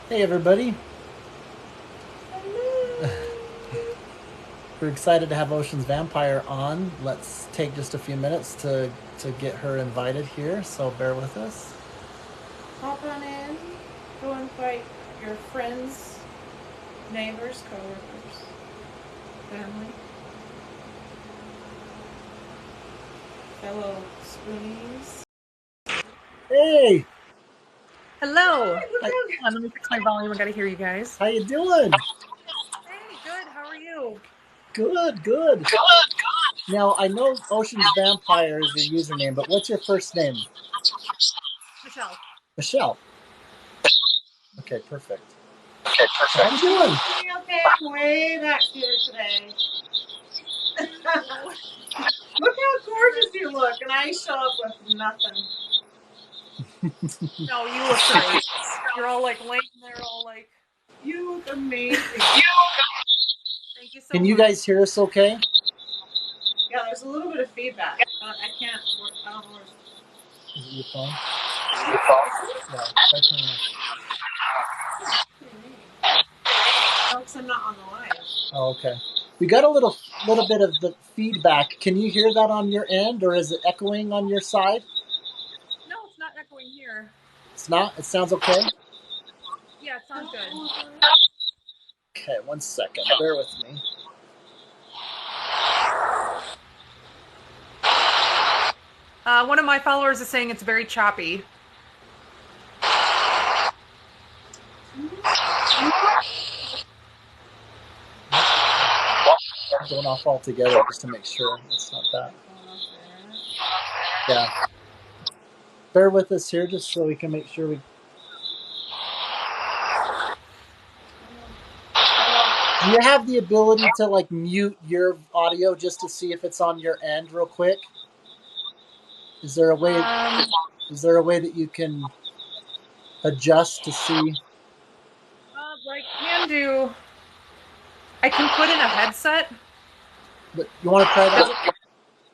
Hey everybody, Hello. we're excited to have Ocean's Vampire on. Let's take just a few minutes to get her invited here, so bear with us. Hop on in. Go invite your friends, neighbors, coworkers, family, fellow spoonies. Hey, Hello. Hey, look hi, Hold on, let me fix my volume. I gotta hear you guys. how you doing? Hey, good. How are you? Good, good. Now I know Ocean's Vampire is your username, but what's your first name? Michelle. Michelle. Okay, perfect. So how you I'm doing? doing okay. I'm way back here today. Oh, Look how gorgeous you look, and I show up with nothing. no, you look great. You're all like laying there, all like, You look amazing. thank you so Can you much. guys hear us okay? Yeah, there's a little bit of feedback. I can't. I don't know where. Is it your phone? Is it? Yeah, try turning it. Oh, because I'm not on the live. Oh, okay. We got a little bit of the feedback. Can you hear that on your end, or is it echoing on your side? No, it's not echoing here. It's not. It sounds okay. Yeah, it sounds good. Okay, one second. Bear with me. One of my followers is saying it's very choppy. I'm going off altogether just to make sure it's not that. Yeah. Bear with us here just so we can make sure we. Do you have the ability to like mute your audio just to see if it's on your end real quick? Is there a way? Um, Is there a way that you can adjust to see? what I can do, I can put in a headset. But you want to try Does that? it?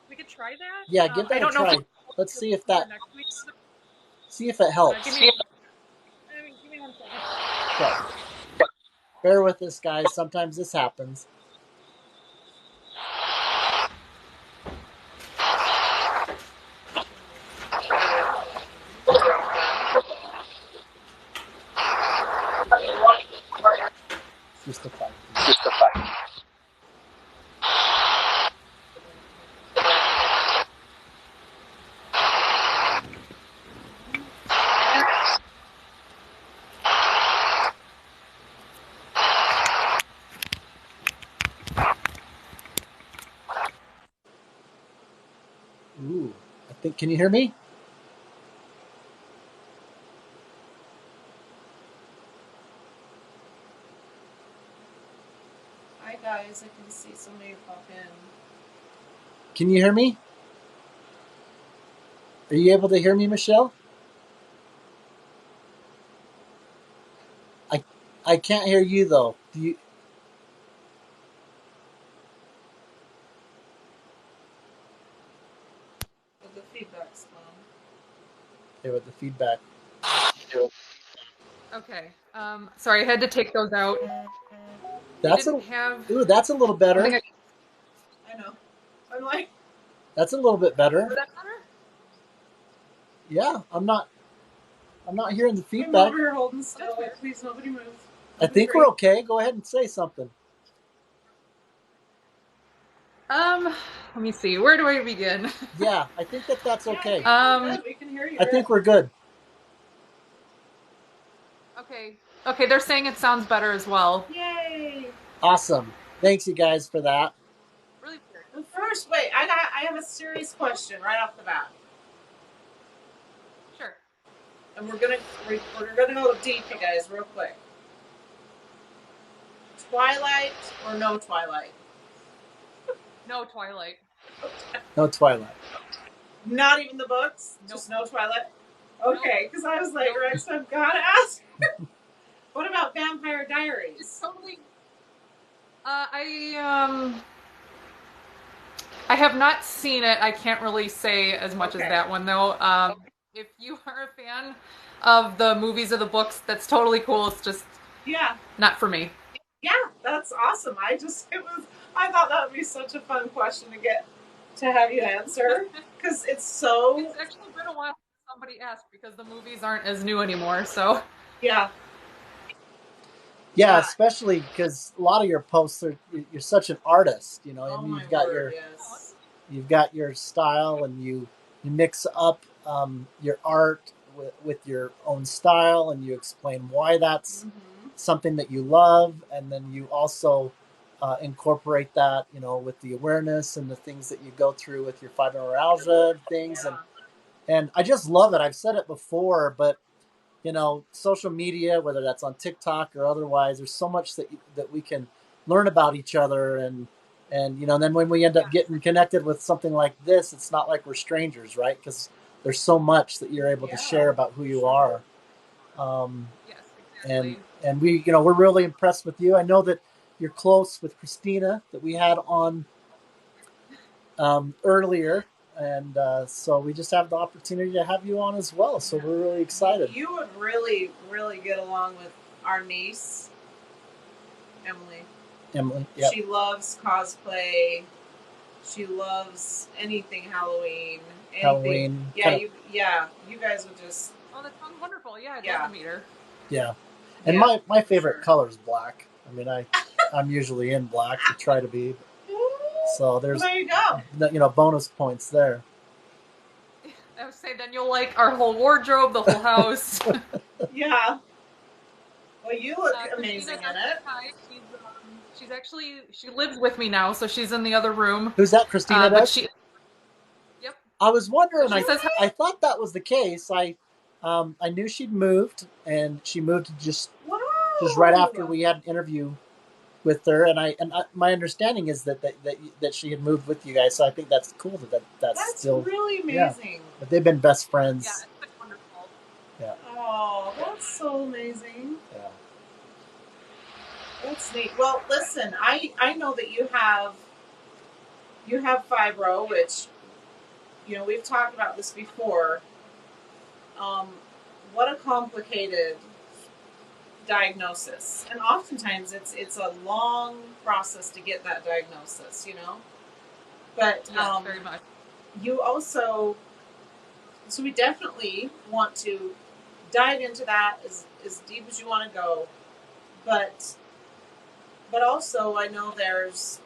We could try Yeah, that. give I that a don't know if try. Let's you're see if closer that. next to each See if it other. helps. Give me 1 second. Okay. Bear with us, guys. Sometimes this happens. Just a fight. Ooh, I think. Can you hear me? Hi guys, I can see somebody pop in. Can you hear me? Are you able to hear me, Michelle? I I can't hear you though. Do you? But the feedback's gone. Okay, with the feedback. Okay. Sorry, I had to take those out. They That's didn't a. have Ooh, that's a little better. something. I know. I'm like, That's a little bit better. Is that better? Yeah, I'm not hearing the I'm feedback. over here holding Oh, that's still. weird. Wait, please, nobody move. I Nobody think we're breathe. okay. Go ahead and say something. Um, Let me see. Where do I begin? Yeah, I think that that's Yeah, I okay. think we're good. We can hear you. I think we're good. Okay. Okay, they're saying it sounds better as well. Yay! Awesome. Thanks, you guys, for that. Really weird. But first, wait, I have a serious question right off the bat. Sure. And we're gonna go deep, you guys, real quick. Twilight or no Twilight? No Twilight. No Twilight. Not even the books? Nope. Just no Twilight? Nope. Okay, because I was like, Nope. Rex, I've gotta ask. What about Vampire It's Diaries? totally. I have not seen it. I can't really say as much as Okay. that one though. If you are a fan, of the movies or the books, that's totally cool. It's just Yeah. not for me. Yeah, that's awesome. I thought that would be such a fun question to get to have you answer because it's so. It's actually been a while since somebody asked because the movies aren't as new anymore. So Yeah. Yeah, Yeah. especially because a lot of your posts are you're such an artist, you know, Oh and my you've got word, yes. your style, and you mix up your art with your own style, and you explain why that's Mm-hmm. something that you love, and then you also incorporate that, you know, with the awareness and the things that you go through with your fibromyalgia things, Yeah. and I just love it. I've said it before, but you know, social media, whether that's on TikTok or otherwise, there's so much that we can learn about each other, and you know, and then when we end up getting connected with something like this, it's not like we're strangers, right? Because there's so much that you're able to share about who you are, um, yes, and exactly. and we, you know, we're really impressed with you. I know that you're close with Christina that we had on earlier, and so we just have the opportunity to have you on as well. So Yeah. we're really excited. You would really, really get along with our niece, Emily. Emily, yep. She loves cosplay. She loves anything Halloween. Anything. Halloween. Yeah, you guys would just. Oh, that sounds wonderful. Yeah, I'd Yeah. love to meet her. Yeah, and Yeah, my favorite sure. color is black. I mean, I'm usually in black to try to be. So there's, well, there you go. you know, bonus points there. I would say then you'll like our whole wardrobe, the whole house. Yeah. Well, you look amazing Christina's in it. hi. She's actually she lives with me now, so she's in the other room. Who's that? Christina But does. she, yep. I was So wondering. she says, I thought that was the case. I knew she'd moved, and she moved just right after we had an interview with her, and my understanding is that she had moved with you guys. So I think that's cool that's still really amazing. Yeah, but they've been best friends. Yeah, it's been wonderful. Yeah. Oh, that's so amazing. Yeah. That's neat. Well, listen, I know that you have fibro, which, you know, we've talked about this before. What a complicated diagnosis, and oftentimes it's a long process to get that diagnosis, you know. But yes, very much. You also, so we definitely want to dive into that as deep as you want to go, but also I know there's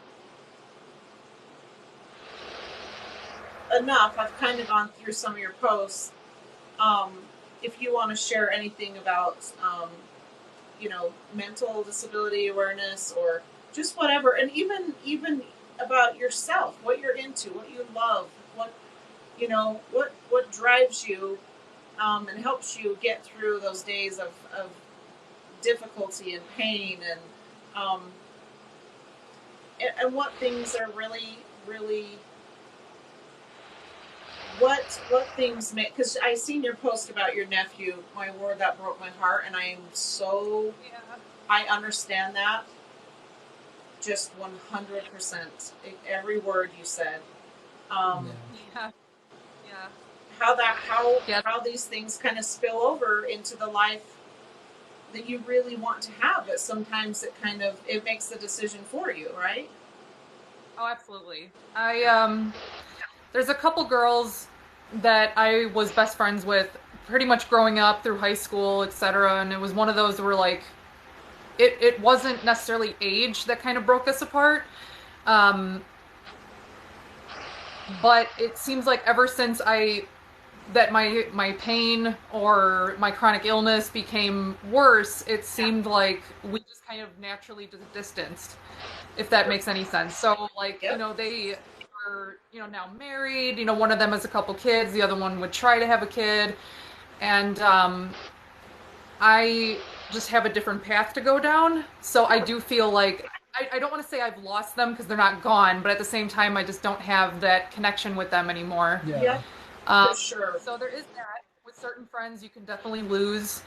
enough. I've kind of gone through some of your posts. If you want to share anything about, you know, mental disability awareness or just whatever, and even about yourself, what you're into, what you love, what, you know, what drives you, and helps you get through those days of difficulty and pain, and what things are really, really, what things make, because I seen your post about your nephew. My word, that broke my heart, and I am so, I understand that just 100%. Every word you said. Yeah. How these things kind of spill over into the life that you really want to have, but sometimes it makes the decision for you, right? Oh, absolutely. There's a couple girls that I was best friends with pretty much growing up through high school, etc. And it was one of those where like it wasn't necessarily age that kind of broke us apart. But it seems like ever since my pain or my chronic illness became worse, it seemed like we just kind of naturally distanced, if that makes any sense. So like, you know, they are, you know, now married, you know, one of them has a couple kids, the other one would try to have a kid. And I just have a different path to go down. So I do feel like I don't want to say I've lost them because they're not gone, but at the same time, I just don't have that connection with them anymore. Yeah, for sure. So there is that. With certain friends, you can definitely lose.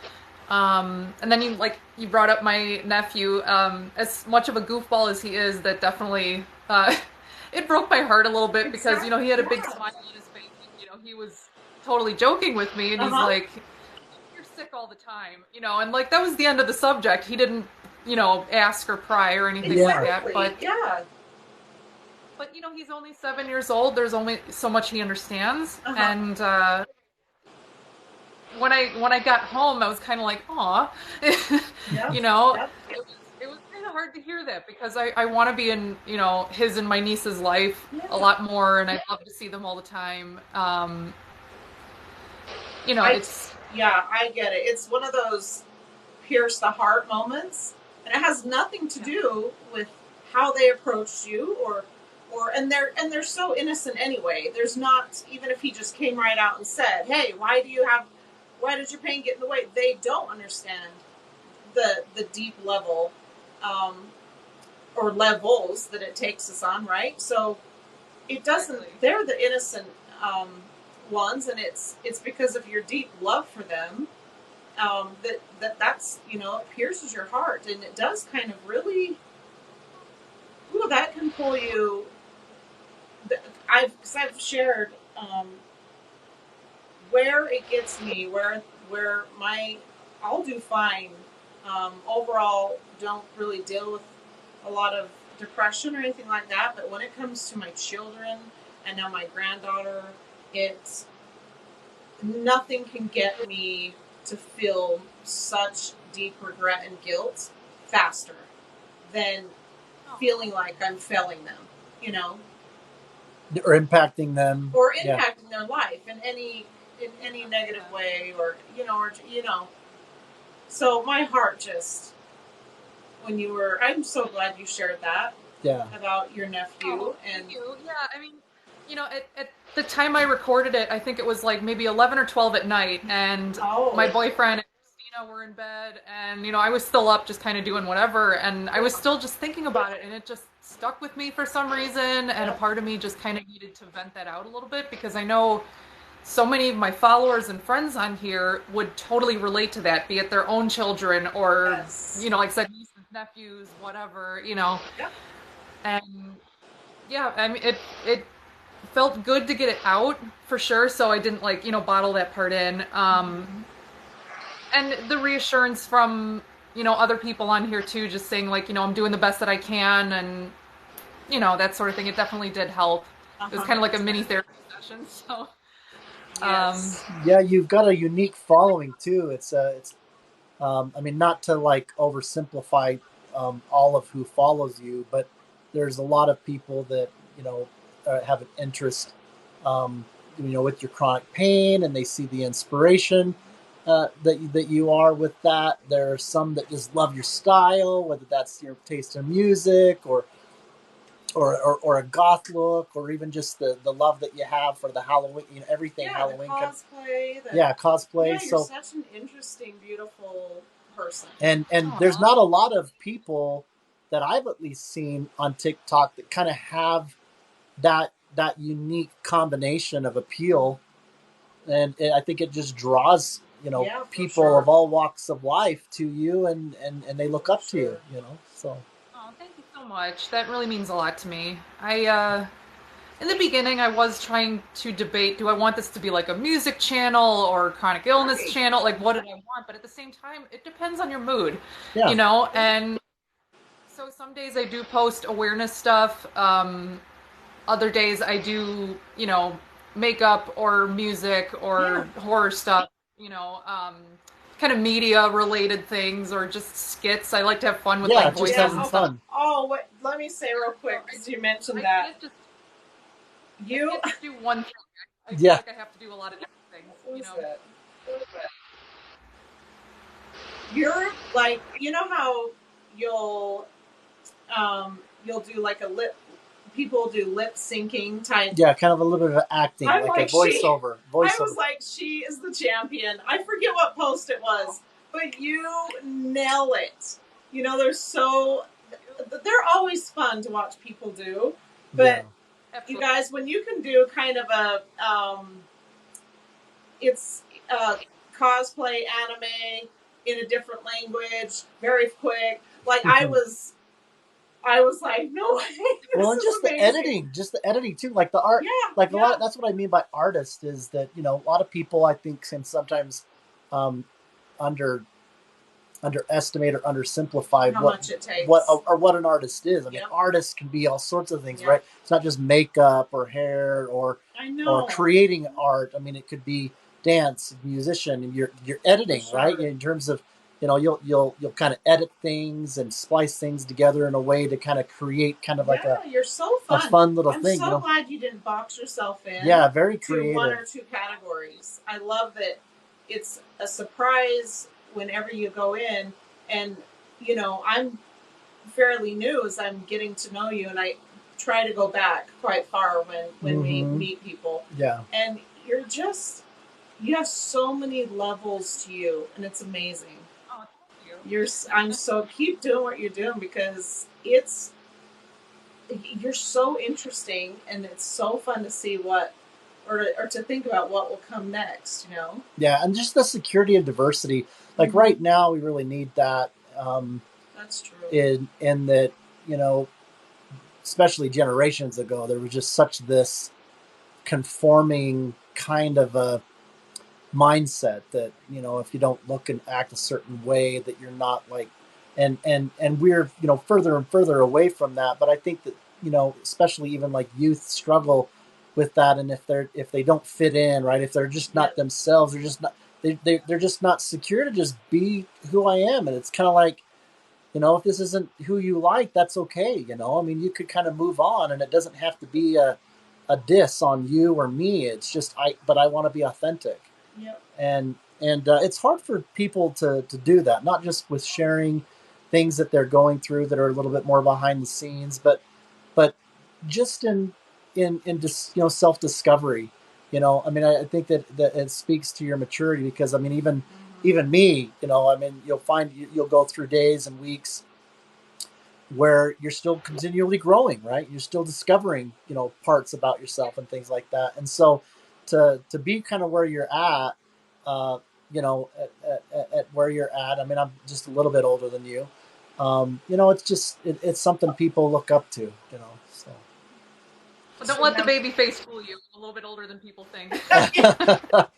And then you brought up my nephew. As much of a goofball as he is, that definitely it broke my heart a little bit because you know he had a big smile on his face. And, you know, he was totally joking with me, and he's like, "You're sick all the time, you know, and like that was the end of the subject. He didn't, you know, ask or pry or anything like that. But yeah. But you know, he's only 7 years old. There's only so much he understands, and when I got home, I was kind of like, "Aw," you know. Yep. It was kind of hard to hear that because I want to be in, you know, his and my niece's life a lot more, and I love to see them all the time. You know, I get it. It's one of those pierce the heart moments, and it has nothing to do with how they approached you or and they're so innocent anyway. There's not, even if he just came right out and said, "Hey, why did your pain get in the way?" They don't understand the deep level or levels that it takes us on, right? So it doesn't. Exactly. They're the innocent ones, and it's because of your deep love for them that's, you know, it pierces your heart, and it does kind of really. Ooh, that can pull you. I've shared where it gets me, where I'll do fine. Overall, don't really deal with a lot of depression or anything like that. But when it comes to my children and now my granddaughter, it's nothing can get me to feel such deep regret and guilt faster than feeling like I'm failing them, you know, or impacting them, their life in any negative way, or So my heart just, when you were, I'm so glad you shared that. Yeah. About your nephew. Oh, thank you. Yeah, I mean, you know, at the time I recorded it, I think it was like maybe 11 or 12 at night, and my boyfriend and Christina were in bed, and, you know, I was still up just kind of doing whatever, and I was still just thinking about it, and it just stuck with me for some reason, and a part of me just kind of needed to vent that out a little bit, because I know so many of my followers and friends on here would totally relate to that, be it their own children or, you know, like I said, nieces, nephews, whatever, you know. Yep. And yeah, I mean, it felt good to get it out for sure, so I didn't, like, you know, bottle that part in. And the reassurance from, you know, other people on here too, just saying, like, you know, I'm doing the best that I can, and, you know, that sort of thing. It definitely did help. It was kind of like a mini therapy session. So, yes. Yeah, you've got a unique following too. It's I mean, not to like oversimplify all of who follows you, but there's a lot of people that, you know, have an interest, you know, with your chronic pain, and they see the inspiration that you are with that. There are some that just love your style, whether that's your taste in music or a goth look, or even just the love that you have for the Halloween, you know, everything Halloween. Cosplay. Cosplay. Yeah, you're such an interesting, beautiful person. And there's not a lot of people that I've at least seen on TikTok that kind of have that unique combination of appeal, and I think it just draws, you know, people of all walks of life to you, and they look up to you, you know. So. Oh, thank you so much. That really means a lot to me. In the beginning, I was trying to debate, do I want this to be like a music channel or chronic illness channel? Like, what did I want? But at the same time, it depends on your mood, you know? And so some days I do post awareness stuff. Other days I do, you know, makeup or music or horror stuff, you know, kind of media related things, or just skits. I like to have fun with like voices. Having fun. Oh, wait, let me say real quick, because you mentioned that. I can't just do one thing. I feel like I have to do a lot of different things, you know. You're like, you know how you'll do like people do lip syncing type. Yeah, kind of a little bit of acting, like a voiceover. I was like, she is the champion. I forget what post it was, but you nail it. You know, they're always fun to watch people do, but you guys, when you can do kind of a it's cosplay anime in a different language, very quick. Like I was like, no way. Well, and just the editing too, like the art. Yeah, like a lot. That's what I mean by artist, is that, you know, a lot of people, I think, can sometimes underestimate or undersimplify how what much it takes. what an artist is. I mean, Yep. artists can be all sorts of things, Yep. right? It's not just makeup or hair or I know. creating art. I mean, it could be dance, musician, and you're editing, For sure. right? In terms of, you know, you'll kind of edit things and splice things together in a way to kind of create kind of like you're so fun. a fun little I'm thing. so You know? glad you didn't box yourself in. Yeah, very to creative. one or two categories. I love that it's a surprise whenever you go in, and you know, I'm fairly new as I'm getting to know you, and I try to go back quite far when we meet people. Yeah. And you have so many levels to you, and it's amazing. Oh, thank you. I'm so keep doing what you're doing because you're so interesting, and it's so fun to see what or to think about what will come next, you know? Yeah, and just the security of diversity. Like right now, we really need that. That's true. In that, you know, especially generations ago, there was just such this conforming kind of a mindset that, you know, if you don't look and act a certain way, that you're not like, and we're, you know, further and further away from that. But I think that, you know, especially even like youth struggle with that, and if they don't fit in, right, if they're just not themselves, they're just not they're just not secure to just be who I am. And it's kind of like, you know, if this isn't who you like, that's okay. You know, I mean, you could kind of move on, and it doesn't have to be a diss on you or me. It's just but I want to be authentic. Yep. And it's hard for people to do that, not just with sharing things that they're going through that are a little bit more behind the scenes, but just in just, you know, self discovery. You know, I mean, I think that it speaks to your maturity, because I mean, even me, you know, I mean, you'll go through days and weeks where you're still continually growing, right? You're still discovering, you know, parts about yourself and things like that. And so to be kind of where you're at, you know, at where you're at, I mean, I'm just a little bit older than you. You know, it's just, it's something people look up to, you know, so. But don't let the baby face fool you. I'm a little bit older than people think. I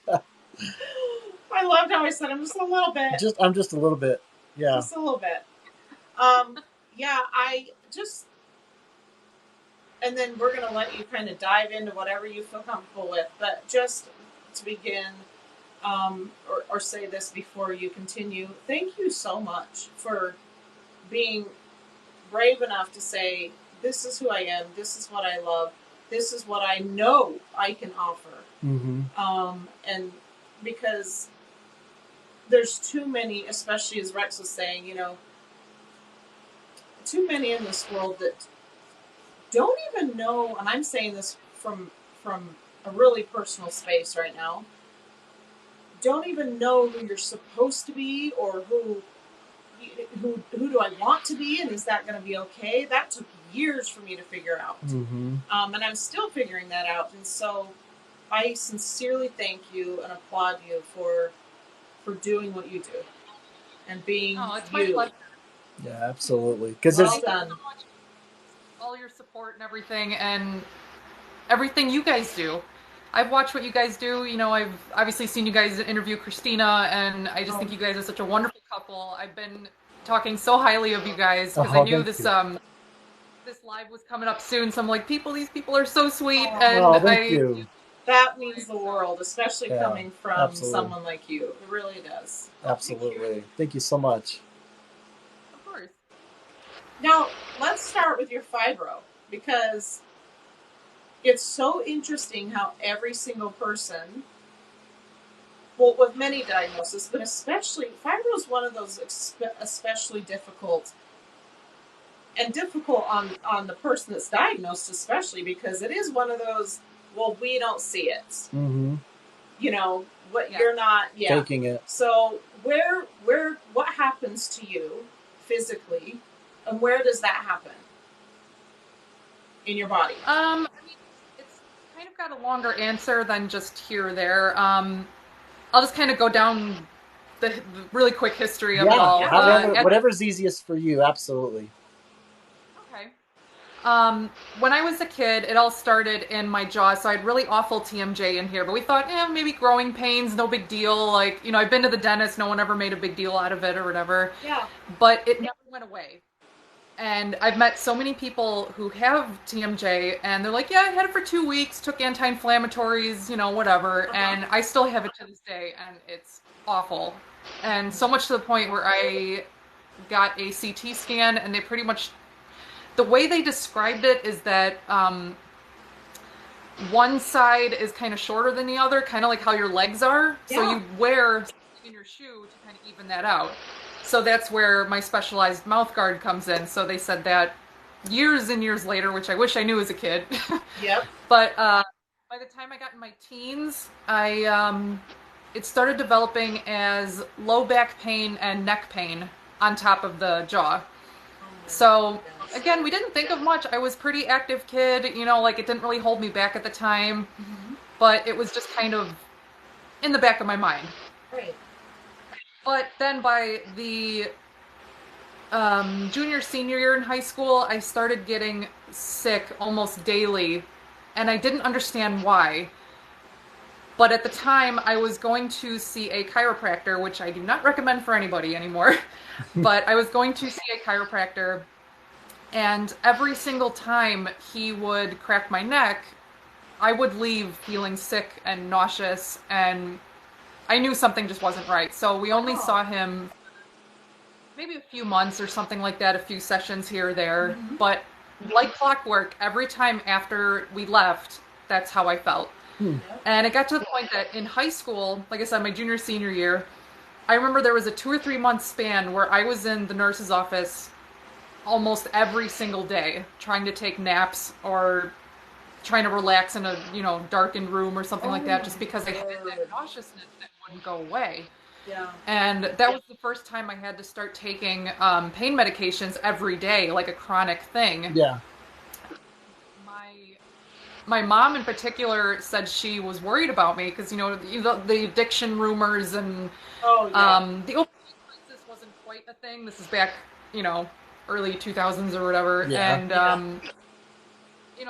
loved how I said I'm just a little bit. I'm just a little bit. Yeah. Just a little bit. Yeah, and then we're going to let you kind of dive into whatever you feel comfortable with. But just to begin, or say this before you continue, thank you so much for being brave enough to say, this is who I am, this is what I love, this is what I know I can offer. And because there's too many, especially as Rex was saying, you know, too many in this world that don't even know, and I'm saying this from a really personal space right now, don't even know who you're supposed to be, or who do I want to be, and is that going to be okay? That took years for me to figure out. And I'm still figuring that out. And so I sincerely thank you and applaud you for doing what you do and being it's you. my pleasure. Yeah, absolutely. Because well Thank done. you so much. All your support and everything you guys do. I've watched what you guys do. You know, I've obviously seen you guys interview Christina, and I just think you guys are such a wonderful couple. I've been talking so highly of you guys because I knew this live was coming up soon. So I'm like, these people are so sweet, and thank you. That means the world, especially coming from someone like you. It really does. Absolutely. Thank you so much. Of course. Now, let's start with your fibro, because it's so interesting how every single person, well, with many diagnoses, but especially, fibro is one of those especially difficult, and difficult on the person that's diagnosed, especially because it is one of those, well, we don't see it. You know, you're not taking it. So what happens to you physically, and where does that happen in your body? I mean, it's kind of got a longer answer than just here or there. I'll just kind of go down the really quick history of it all. Whatever's easiest for you, absolutely. Okay. When I was a kid, it all started in my jaw, so I had really awful TMJ in here. But we thought, maybe growing pains, no big deal. Like, I've been to the dentist, no one ever made a big deal out of it or whatever. Yeah. But it never went away. And I've met so many people who have TMJ, and they're like, yeah, I had it for 2 weeks, took anti-inflammatories, whatever. And I still have it to this day, and it's awful. And so much to the point where I got a CT scan, and they pretty much, the way they described it is that one side is kind of shorter than the other, kind of like how your legs are. Yeah. So you wear something in your shoe to kind of even that out. So that's where my specialized mouth guard comes in. So they said that years and years later, which I wish I knew as a kid. Yep. But by the time I got in my teens, it started developing as low back pain and neck pain on top of the jaw. So again, we didn't think of much. I was a pretty active kid, like it didn't really hold me back at the time, but it was just kind of in the back of my mind. Right. But then by the junior, senior year in high school, I started getting sick almost daily, and I didn't understand why. But at the time, I was going to see a chiropractor, which I do not recommend for anybody anymore. But I was going to see a chiropractor, and every single time he would crack my neck, I would leave feeling sick and nauseous, and I knew something just wasn't right. So we only saw him maybe a few months or something like that, a few sessions here or there. But like clockwork, every time after we left, that's how I felt. And it got to the point that in high school, like I said, my junior, senior year, I remember there was a 2 or 3 month span where I was in the nurse's office almost every single day, trying to take naps or trying to relax in a, darkened room or something like that, just because I had that nauseousness that wouldn't go away. Yeah. And that was the first time I had to start taking pain medications every day, like a chronic thing. Yeah. My mom in particular said she was worried about me because, the addiction rumors and the opioid crisis wasn't quite a thing. This is back, early 2000s or whatever. Yeah. And,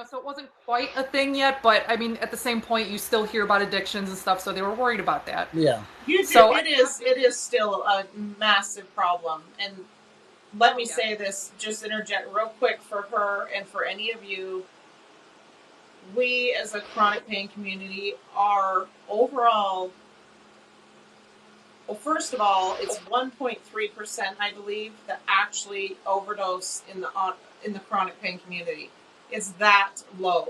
so it wasn't quite a thing yet, but I mean, at the same point, you still hear about addictions and stuff, so they were worried about that. Yeah. So it is still a massive problem. And let me say this, just interject real quick for her and for any of you. We as a chronic pain community are overall, well, first of all, it's 1.3%, I believe, that actually overdose in the chronic pain community. It's that low.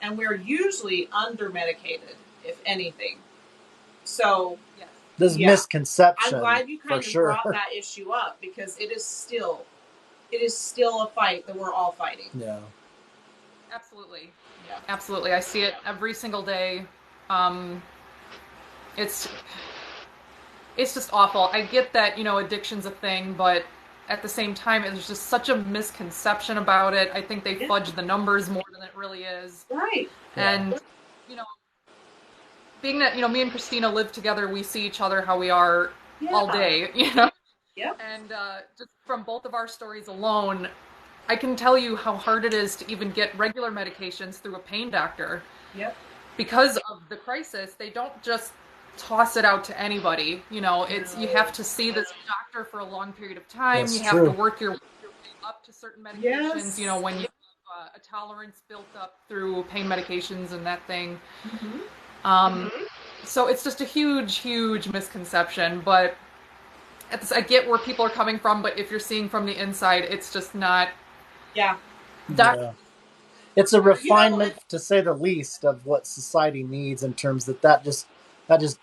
And we're usually under-medicated, if anything. So, there's misconception. I'm glad you kind of sure. brought that issue up, because it is still a fight that we're all fighting. Yeah. Absolutely. Yeah. Absolutely. I see it every single day. It's just awful. I get that, addiction's a thing, but at the same time, there's just such a misconception about it. I think they fudge the numbers more than it really is. Right. And, being that, me and Christina live together, we see each other how we are all day, Yep. And just from both of our stories alone, I can tell you how hard it is to even get regular medications through a pain doctor. Yep. Because of the crisis, they don't just toss it out to anybody. It's you have to see this doctor for a long period of time. That's you have true. to work your way up to certain medications. Yes. When you have a tolerance built up through pain medications and that thing. So it's just a huge, huge misconception. But I get where people are coming from. But if you're seeing from the inside, it's just not. Yeah. It's a refinement, to say the least, of what society needs, in terms that just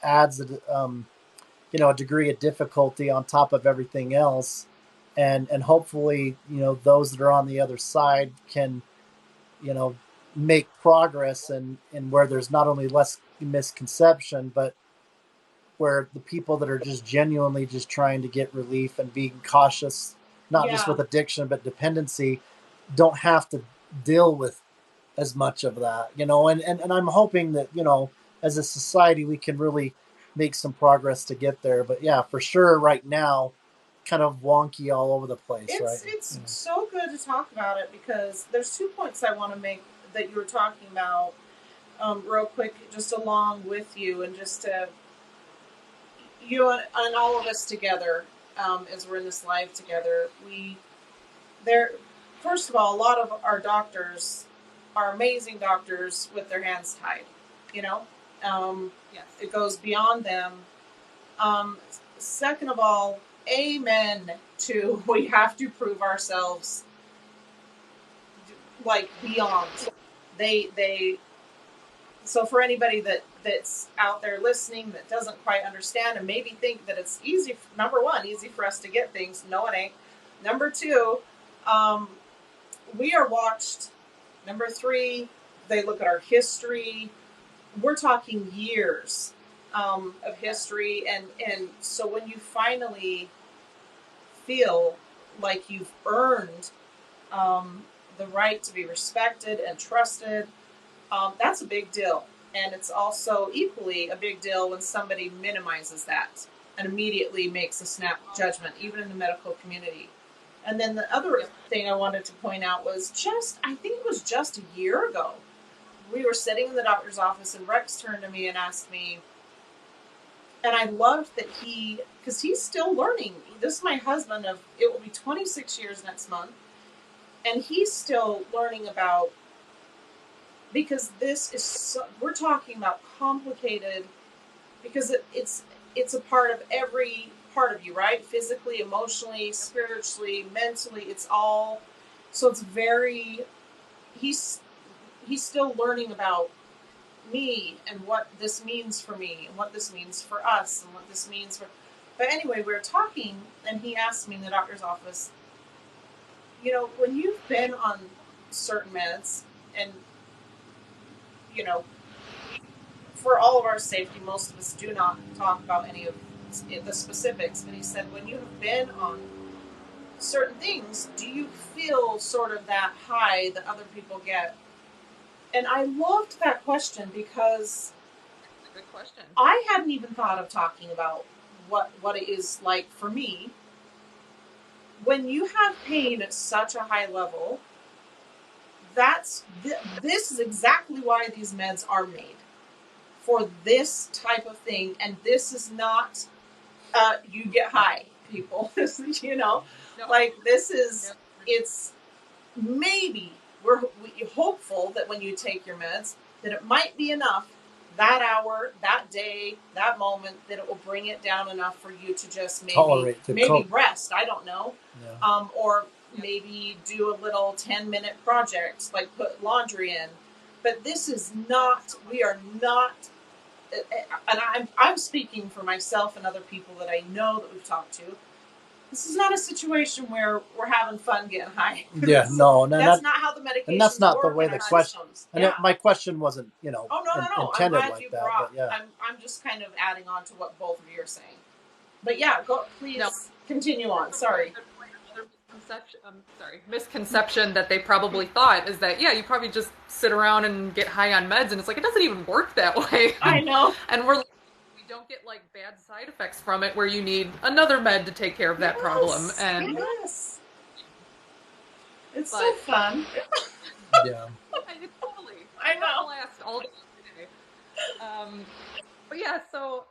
adds a degree of difficulty on top of everything else, and hopefully those that are on the other side can make progress in where there's not only less misconception, but where the people that are just genuinely just trying to get relief and being cautious, not just with addiction but dependency, don't have to deal with as much of that, and I'm hoping that, as a society, we can really make some progress to get there. But yeah, for sure, right now, kind of wonky all over the place, right? It's so good to talk about it, because there's 2 points I want to make that you were talking about, real quick, just along with you, and just to you and all of us together, as we're in this life together. There, first of all, a lot of our doctors are amazing doctors with their hands tied. You know, Yes. it goes beyond them. Second of all, amen to we have to prove ourselves, like, beyond. They so for anybody that's out there listening that doesn't quite understand and maybe think that it's easy, number one, easy for us to get things. No, it ain't. Number two, we are watched. Number three, they look at our history. We're talking years of history, and so when you finally feel like you've earned the right to be respected and trusted, that's a big deal. And it's also equally a big deal when somebody minimizes that and immediately makes a snap judgment, even in the medical community. And then the other thing I wanted to point out was I think it was just a year ago, we were sitting in the doctor's office and Rex turned to me and asked me, and I loved that because he's still learning. This is my husband it will be 26 years next month. And he's still learning about, because this is, we're talking about complicated, because it's a part of every part of you, right? Physically, emotionally, spiritually, mentally, it's all, so it's very, he's still learning about me and what this means for me and what this means for us and what this means for, but anyway, we were talking and he asked me in the doctor's office, when you've been on certain meds, and for all of our safety, most of us do not talk about any of the specifics, but he said, when you've been on certain things, do you feel sort of that high that other people get? And I loved that question, because That's a good question. I hadn't even thought of talking about what it is like for me. When you have pain at such a high level, this is exactly why these meds are made, for this type of thing. And this is not you get high, people. No. Like, this is, it's maybe we're hopeful that when you take your meds, that it might be enough that hour, that day, that moment, that it will bring it down enough for you to just maybe rest. I don't know. Yeah. Or maybe do a little 10-minute project, like put laundry in. But this is not, we are not, and I'm speaking for myself and other people that I know that we've talked to. This is not a situation where we're having fun getting high. Yeah, no, that's not how the medication. And that's not work the way in the our question. systems. And Yeah. my question wasn't, No. intended I'm glad like you that. brought. But yeah. I'm just kind of adding on to what both of you are saying. But yeah, please continue on. Sorry. Misconception that they probably thought is that, you probably just sit around and get high on meds, and it's like, it doesn't even work that way. I know. And we don't get like bad side effects from it where you need another med to take care of that problem. And yes, it's so fun. Yeah. Totally. I know. Last all day. But yeah, so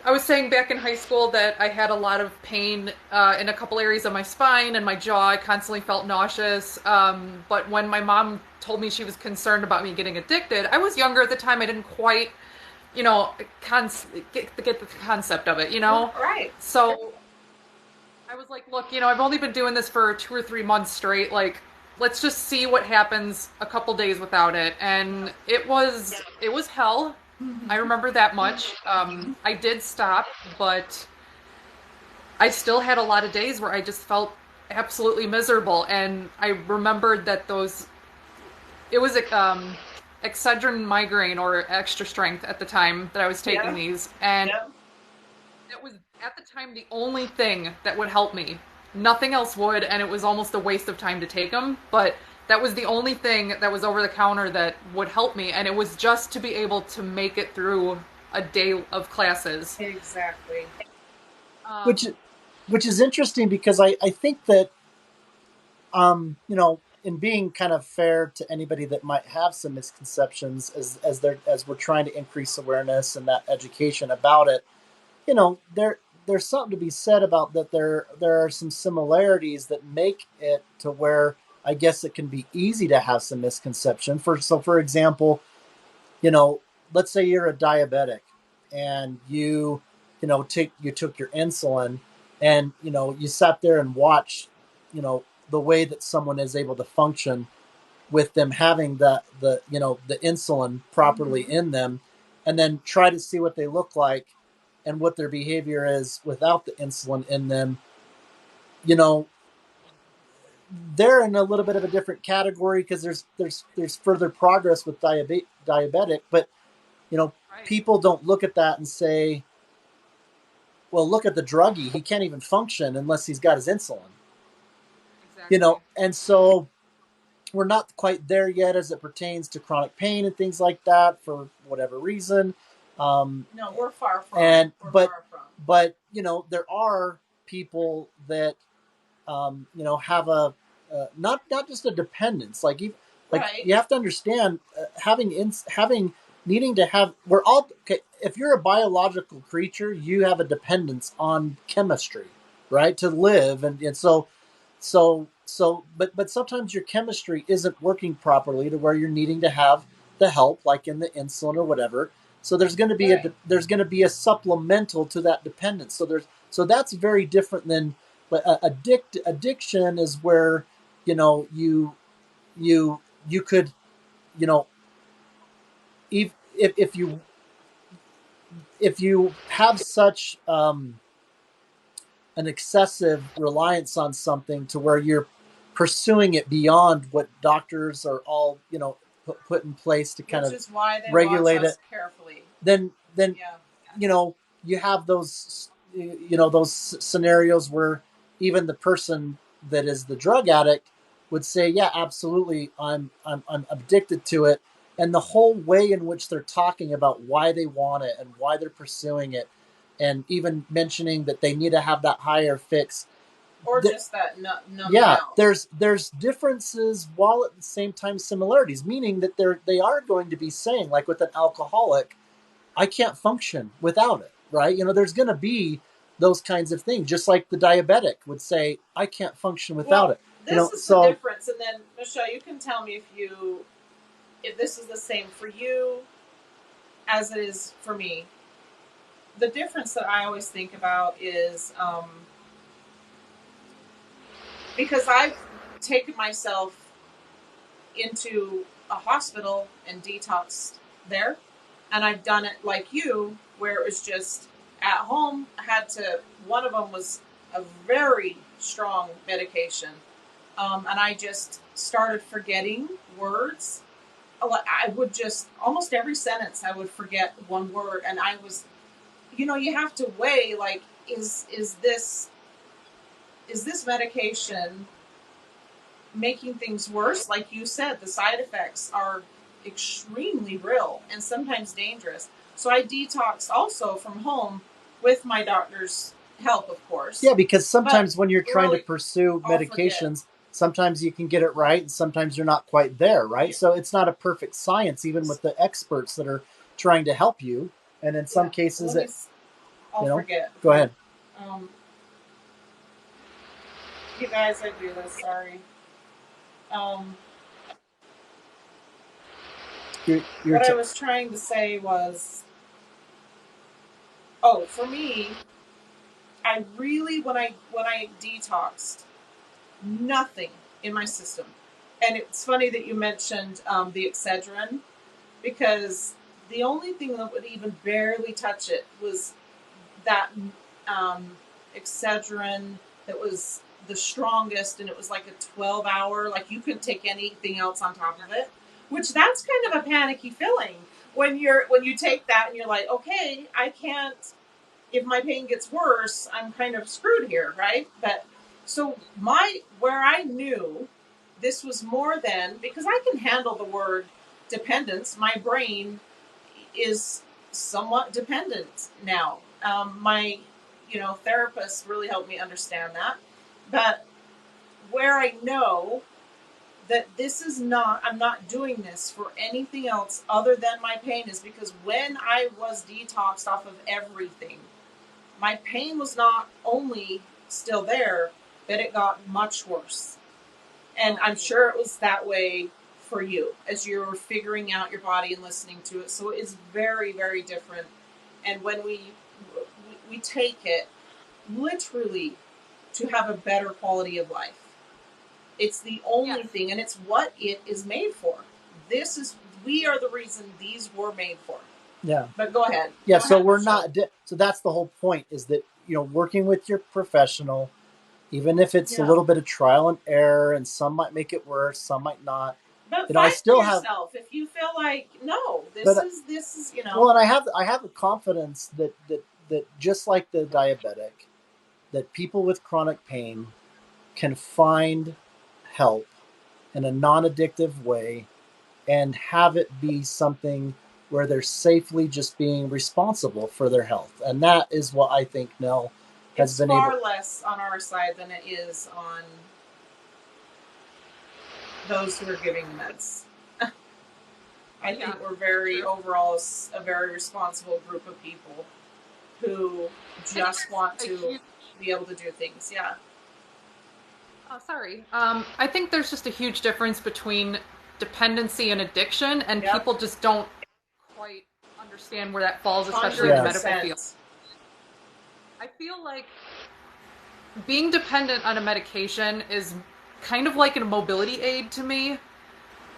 I was saying back in high school that I had a lot of pain in a couple areas of my spine and my jaw. I constantly felt nauseous. But when my mom told me she was concerned about me getting addicted, I was younger at the time. I didn't quite, get the concept of it, Right. So I was like, look, I've only been doing this for 2 or 3 months straight. Like, let's just see what happens a couple days without it. And it was hell. I remember that much. I did stop, but I still had a lot of days where I just felt absolutely miserable. And I remembered that it was Excedrin migraine or extra strength at the time that I was taking these. And it was at the time the only thing that would help me. Nothing else would, and it was almost a waste of time to take them. But that was the only thing that was over the counter that would help me, and it was just to be able to make it through a day of classes. Exactly. Which which is interesting because I think that, you know, in being kind of fair to anybody that might have some misconceptions as we're trying to increase awareness and that education about it, you know, there's something to be said about that. There are some similarities that make it to where I guess it can be easy to have some misconception. For example, you know, let's say you're a diabetic and you took your insulin, and you know you sat there and watched, you know, the way that someone is able to function with them having the you know the insulin properly Mm-hmm. in them, and then try to see what they look like and what their behavior is without the insulin in them. You know, they're in a little bit of a different category because there's further progress with diabetic, but you know, Right. people don't look at that and say, well, look at the druggie, he can't even function unless he's got his insulin. You Exactly. know, and so we're not quite there yet as it pertains to chronic pain and things like that for whatever reason. No, we're far from. And We're far from. but you know, there are people that you know, have a not just a dependence. Like Right. you have to understand, having needing to have. We're all okay. If you're a biological creature, you have a dependence on chemistry, right, to live, and but sometimes your chemistry isn't working properly to where you're needing to have the help, like in the insulin or whatever. So Right. there's going to be a supplemental to that dependence. So that's very different than, but addiction is where, you know, you could, you know, if you have such an excessive reliance on something to where you're pursuing it beyond what doctors are all, you know, put in place to kind Which of is why they watch regulate it, us carefully. then Yeah. you know, you have those, you know, those scenarios where even the person that is the drug addict would say, yeah, absolutely, I'm addicted to it. And the whole way in which they're talking about why they want it and why they're pursuing it, and even mentioning that they need to have that higher fix. Or th- just that numbing yeah, out. there's differences while at the same time similarities, meaning that they are going to be saying, like with an alcoholic, I can't function without it, right? You know, there's going to be those kinds of things, just like the diabetic would say, I can't function without Well, it. You this know, is the so difference, and then Michelle, you can tell me if this is the same for you as it is for me. The difference that I always think about is because I've taken myself into a hospital and detoxed there, and I've done it like you, where it was just at home. I had to. One of them was a very strong medication, and I just started forgetting words. I would just almost every sentence I would forget one word, and I was, you know, you have to weigh like is this medication making things worse? Like you said, the side effects are extremely real and sometimes dangerous. So I detoxed also from home with my doctor's help, of course. yeah, because But sometimes when you're trying to really, pursue I'll forget. medications, sometimes you can get it right and sometimes you're not quite there, right? Yeah. So it's not a perfect science, even with the experts that are trying to help you. And in some Yeah. cases, Let me. it, I'll you know, forget. go ahead. Um, you guys, I do this. Sorry. Um, You're what I was trying to say was, oh, for me, I really when I detoxed, nothing in my system. And it's funny that you mentioned the Excedrin, because the only thing that would even barely touch it was that um, Excedrin that was the strongest, and it was like a 12-hour. Like you couldn't take anything else on top of it, which that's kind of a panicky feeling when you take that and you're like, okay, I can't. If my pain gets worse, I'm kind of screwed here, right? But so where I knew this was more than, because I can handle the word dependence. My brain is somewhat dependent now. My therapists really helped me understand that. But where I know that I'm not doing this for anything else other than my pain is because when I was detoxed off of everything, my pain was not only still there, but it got much worse. And I'm sure it was that way for you as you were figuring out your body and listening to it. So it is very, very different. And when we take it literally to have a better quality of life. It's the only thing, and it's what it is made for. We are the reason these were made for. Yeah. But go ahead. Yeah, so we're not, so that's the whole point, is that, working with your professional, even if it's a little bit of trial and error, and some might make it worse, some might not. But fight for yourself if you feel like, no, this is. Well, and I have the confidence that just like the diabetic, that people with chronic pain can find help in a non-addictive way and have it be something where they're safely just being responsible for their health. And that is what I think Nell has been able. It's far less on our side than it is on those who are giving meds. I think we're overall a very responsible group of people who just want to be able to do things. Yeah. Oh, sorry. I think there's just a huge difference between dependency and addiction, and people just don't quite understand where that falls, especially in the medical field. I feel like being dependent on a medication is kind of like a mobility aid to me.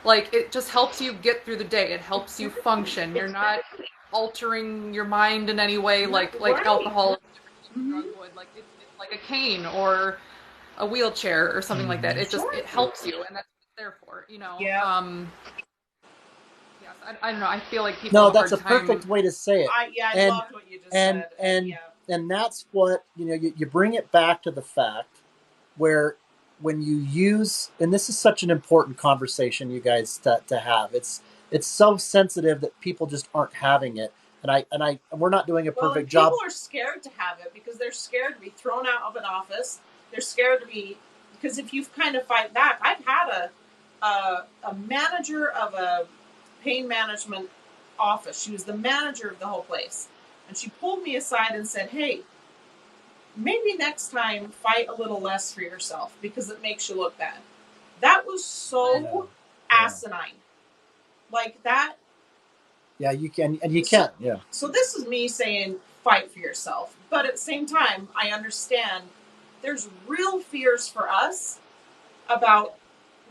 Like, it just helps you get through the day. It helps you function. You're not altering your mind in any way like alcohol drug would. Like, it's like a cane or a wheelchair or something like that. It helps you, and that's what it's there for, Yeah. Yes, I don't know. I feel like people. No, that's a perfect way to say it. I loved what you just said. And that's what you bring it back to the fact where when you use, and this is such an important conversation, you guys, to have. It's so sensitive that people just aren't having it. And we're not doing a perfect job. People are scared to have it because they're scared to be thrown out of an office. They're scared to be, because if you kind of fight back, I've had a manager of a pain management office. She was the manager of the whole place. And she pulled me aside and said, hey, maybe next time fight a little less for yourself because it makes you look bad. That was so asinine. Like that. Yeah, you can, and you can't. Yeah. So this is me saying fight for yourself. But at the same time, I understand there's real fears for us about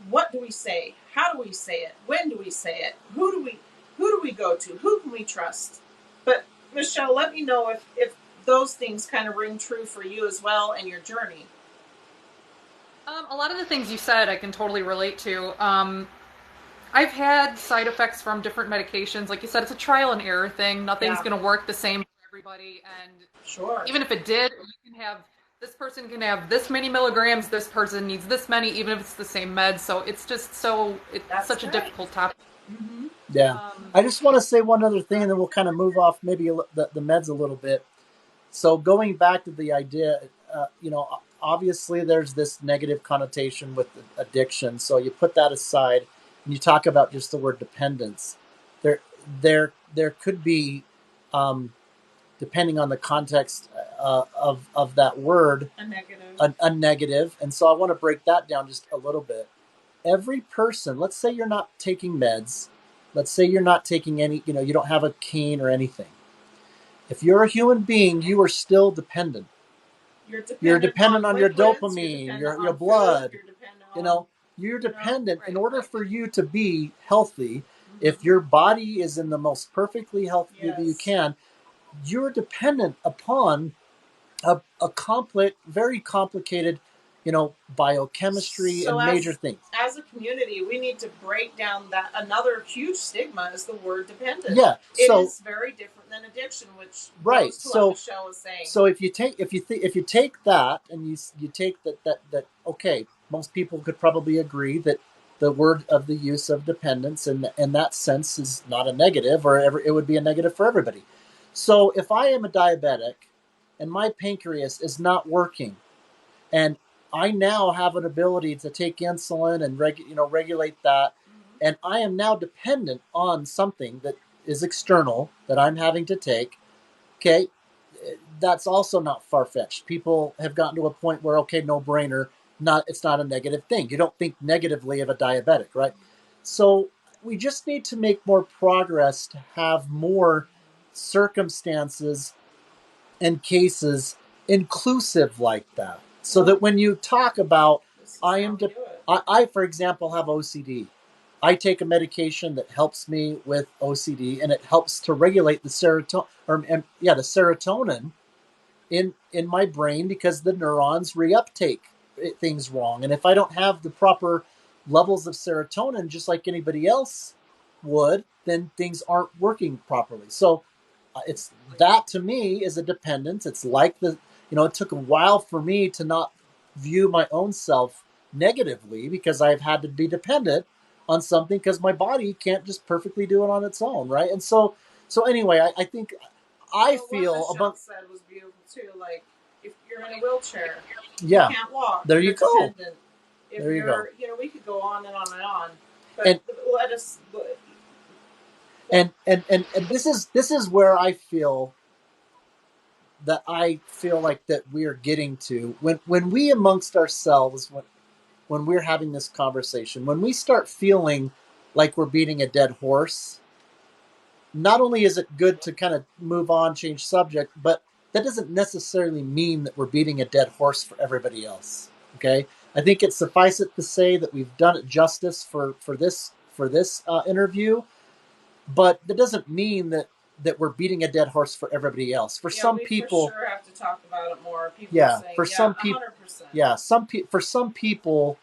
what do we say? How do we say it? When do we say it? Who do we go to? Who can we trust? But Michelle, let me know if those things kind of ring true for you as well and your journey. A lot of the things you said I can totally relate to. I've had side effects from different medications. Like you said, it's a trial and error thing. Nothing's going to work the same for everybody. And even if it did, you can have, this person can have this many milligrams, this person needs this many, even if it's the same med. So it's just such a difficult topic. Mm-hmm. Yeah. I just want to say one other thing, and then we'll kind of move off maybe the meds a little bit. So going back to the idea, obviously there's this negative connotation with addiction. So you put that aside and you talk about just the word dependence. There could be, depending on the context of that word, a negative. And so I want to break that down just a little bit. Every person, let's say you're not taking meds. Let's say you're not taking any, you don't have a cane or anything. If you're a human being, you are still dependent. You're dependent on your dopamine, your blood. You're dependent. In order for you to be healthy, if your body is in the most perfectly healthy that you can, you're dependent upon a very complicated, biochemistry and major things. As a community, we need to break down that another huge stigma is the word dependent. Yeah, it is very different than addiction, which goes to what Michelle is saying. So if you take that and you take that okay, most people could probably agree that the word of the use of dependence in that sense is not a negative, or it would be a negative for everybody. So if I am a diabetic and my pancreas is not working. And I now have an ability to take insulin and regulate that. And I am now dependent on something that is external that I'm having to take. Okay, that's also not far-fetched. People have gotten to a point where, okay, no brainer, it's not a negative thing. You don't think negatively of a diabetic, right? So we just need to make more progress to have more circumstances and cases inclusive like that. So that when you talk about, I, for example, have OCD. I take a medication that helps me with OCD, and it helps to regulate the serotonin in my brain, because the neurons reuptake things wrong. And if I don't have the proper levels of serotonin, just like anybody else would, then things aren't working properly. So it's that, to me, is a dependence. It's like it took a while for me to not view my own self negatively, because I've had to be dependent on something, because my body can't just perfectly do it on its own, right? And so anyway, I think feel what about said was beautiful too. Like, if you're in a wheelchair, yeah, you can't walk. There you go. Dependent. There you go. We could go on and on and on. But let us. And this is where I feel like that we're getting to, when we amongst ourselves, when we're having this conversation, when we start feeling like we're beating a dead horse. Not only is it good to kind of move on, change subject, but that doesn't necessarily mean that we're beating a dead horse for everybody else. Okay, I think it suffices it to say that we've done it justice for this interview, but that doesn't mean that we're beating a dead horse for everybody else. For some people, for sure have to talk about it more. People some people, 100%. For some people,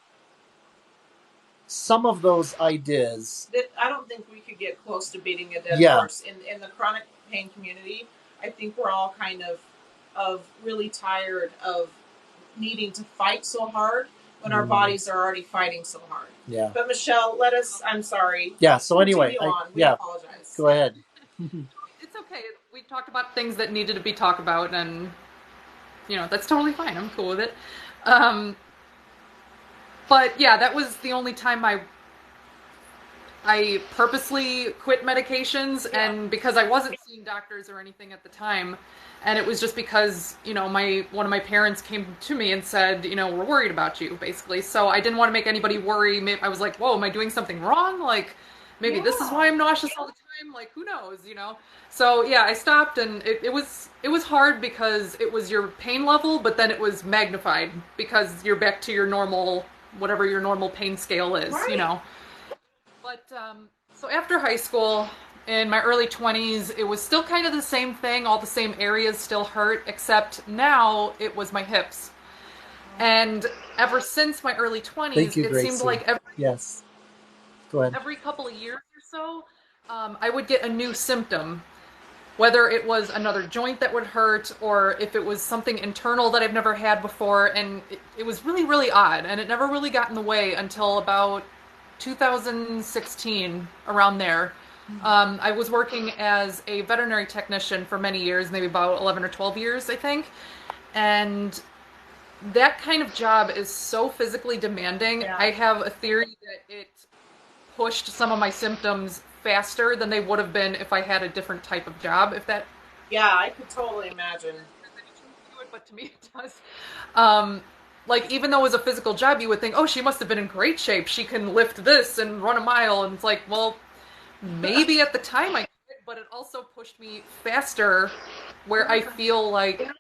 some of those ideas. I don't think we could get close to beating a dead horse in the chronic pain community. I think we're all kind of really tired of needing to fight so hard when our bodies are already fighting so hard. Yeah. But Michelle, I'm sorry. Yeah. So anyway, we apologize. Go ahead. It's okay. We talked about things that needed to be talked about, and that's totally fine. I'm cool with it. But yeah, that was the only time I purposely quit medications, and because I wasn't seeing doctors or anything at the time, and it was just because, one of my parents came to me and said, we're worried about you, basically. So I didn't want to make anybody worry. I was like, whoa, am I doing something wrong? Like, maybe this is why I'm nauseous all the time. Like, who knows, So yeah, I stopped, and it was hard because it was your pain level, but then it was magnified because you're back to your normal, whatever your normal pain scale is, right. But so after high school, in my early 20s, it was still kind of the same thing. All the same areas still hurt, except now it was my hips. And ever since my early 20s, seemed like yes. Go ahead. Every couple of years or so, I would get a new symptom. Whether it was another joint that would hurt, or if it was something internal that I've never had before. And it was really, really odd. And it never really got in the way until about 2016, around there. I was working as a veterinary technician for many years, maybe about 11 or 12 years, I think. And that kind of job is so physically demanding. Yeah. I have a theory that it pushed some of my symptoms faster than they would have been if I had a different type of job. Yeah, I could totally imagine. But to me it does. Like, even though it was a physical job, you would think, oh, she must have been in great shape. She can lift this and run a mile. And it's like, well, maybe at the time I could, but it also pushed me faster, where I feel like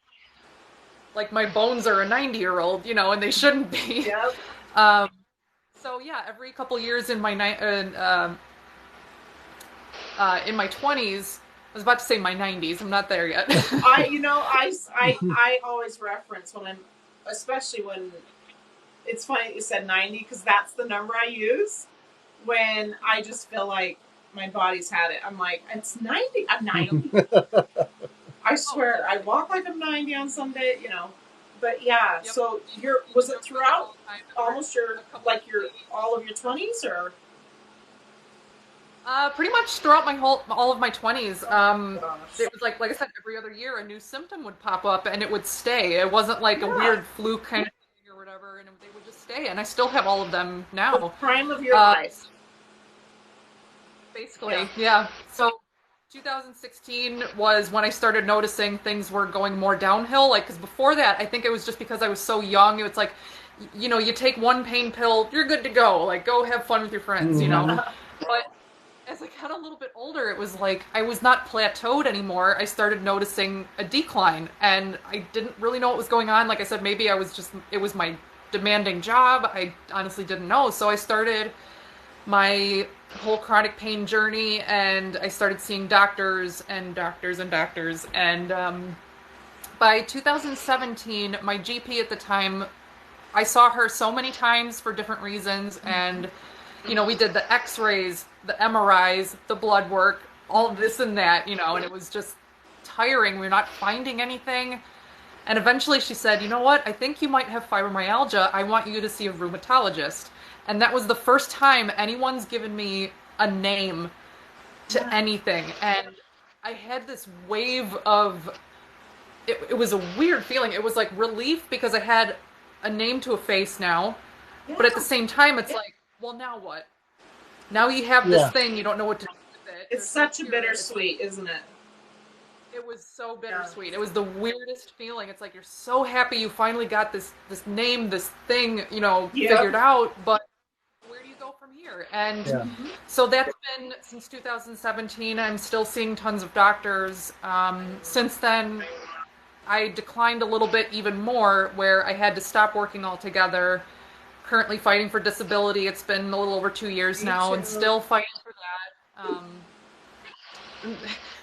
my bones are a 90-year-old, and they shouldn't be. Yep. So yeah, every couple years in my 20s, I was about to say my 90s. I'm not there yet. I always reference especially when it's funny you said 90, because that's the number I use when I just feel like my body's had it. I'm like, it's 90. I'm 90. I swear, I walk like I'm 90 on some day, But yeah, yep. So was it throughout almost all of your 20s, or? Pretty much throughout all of my 20s. Gosh. It was like I said, every other year a new symptom would pop up and it would stay. It wasn't like a Yeah. weird fluke kind of thing or whatever, and they would just stay. And I still have all of them The now. prime of your Uh, life. Basically, Yeah. yeah. So 2016 was when I started noticing things were going more downhill. Like, because before that, I think it was just because I was so young. It was like, you take one pain pill, you're good to go. Like, go have fun with your friends, Hmm. But as I got a little bit older, it was like I was not plateaued anymore. I started noticing a decline, and I didn't really know what was going on. Like I said, maybe it was my demanding job. I honestly didn't know. So I started my whole chronic pain journey, and I started seeing doctors and doctors and doctors. And by 2017, my GP at the time, I saw her so many times for different reasons, and we did the X-rays, the MRIs, the blood work, all of this and that, and it was just tiring. We are not finding anything. And eventually she said, you know what? I think you might have fibromyalgia. I want you to see a rheumatologist. And that was the first time anyone's given me a name to anything. And I had this wave of, it was a weird feeling. It was like relief because I had a name to a face now. Yeah. But at the same time, it's like, well, now what? Now you have this Yeah. thing, you don't know what to do with it. It's There's no such a cure. bittersweet, isn't it? It was so bittersweet. It was the weirdest feeling. It's like you're so happy you finally got this name, this thing, Yep. figured out, but where do you go from here? And Yeah. so that's been since 2017. I'm still seeing tons of doctors. Since then, I declined a little bit even more, where I had to stop working altogether. Currently fighting for disability. It's been a little over 2 years Me now, too. and still fighting for that.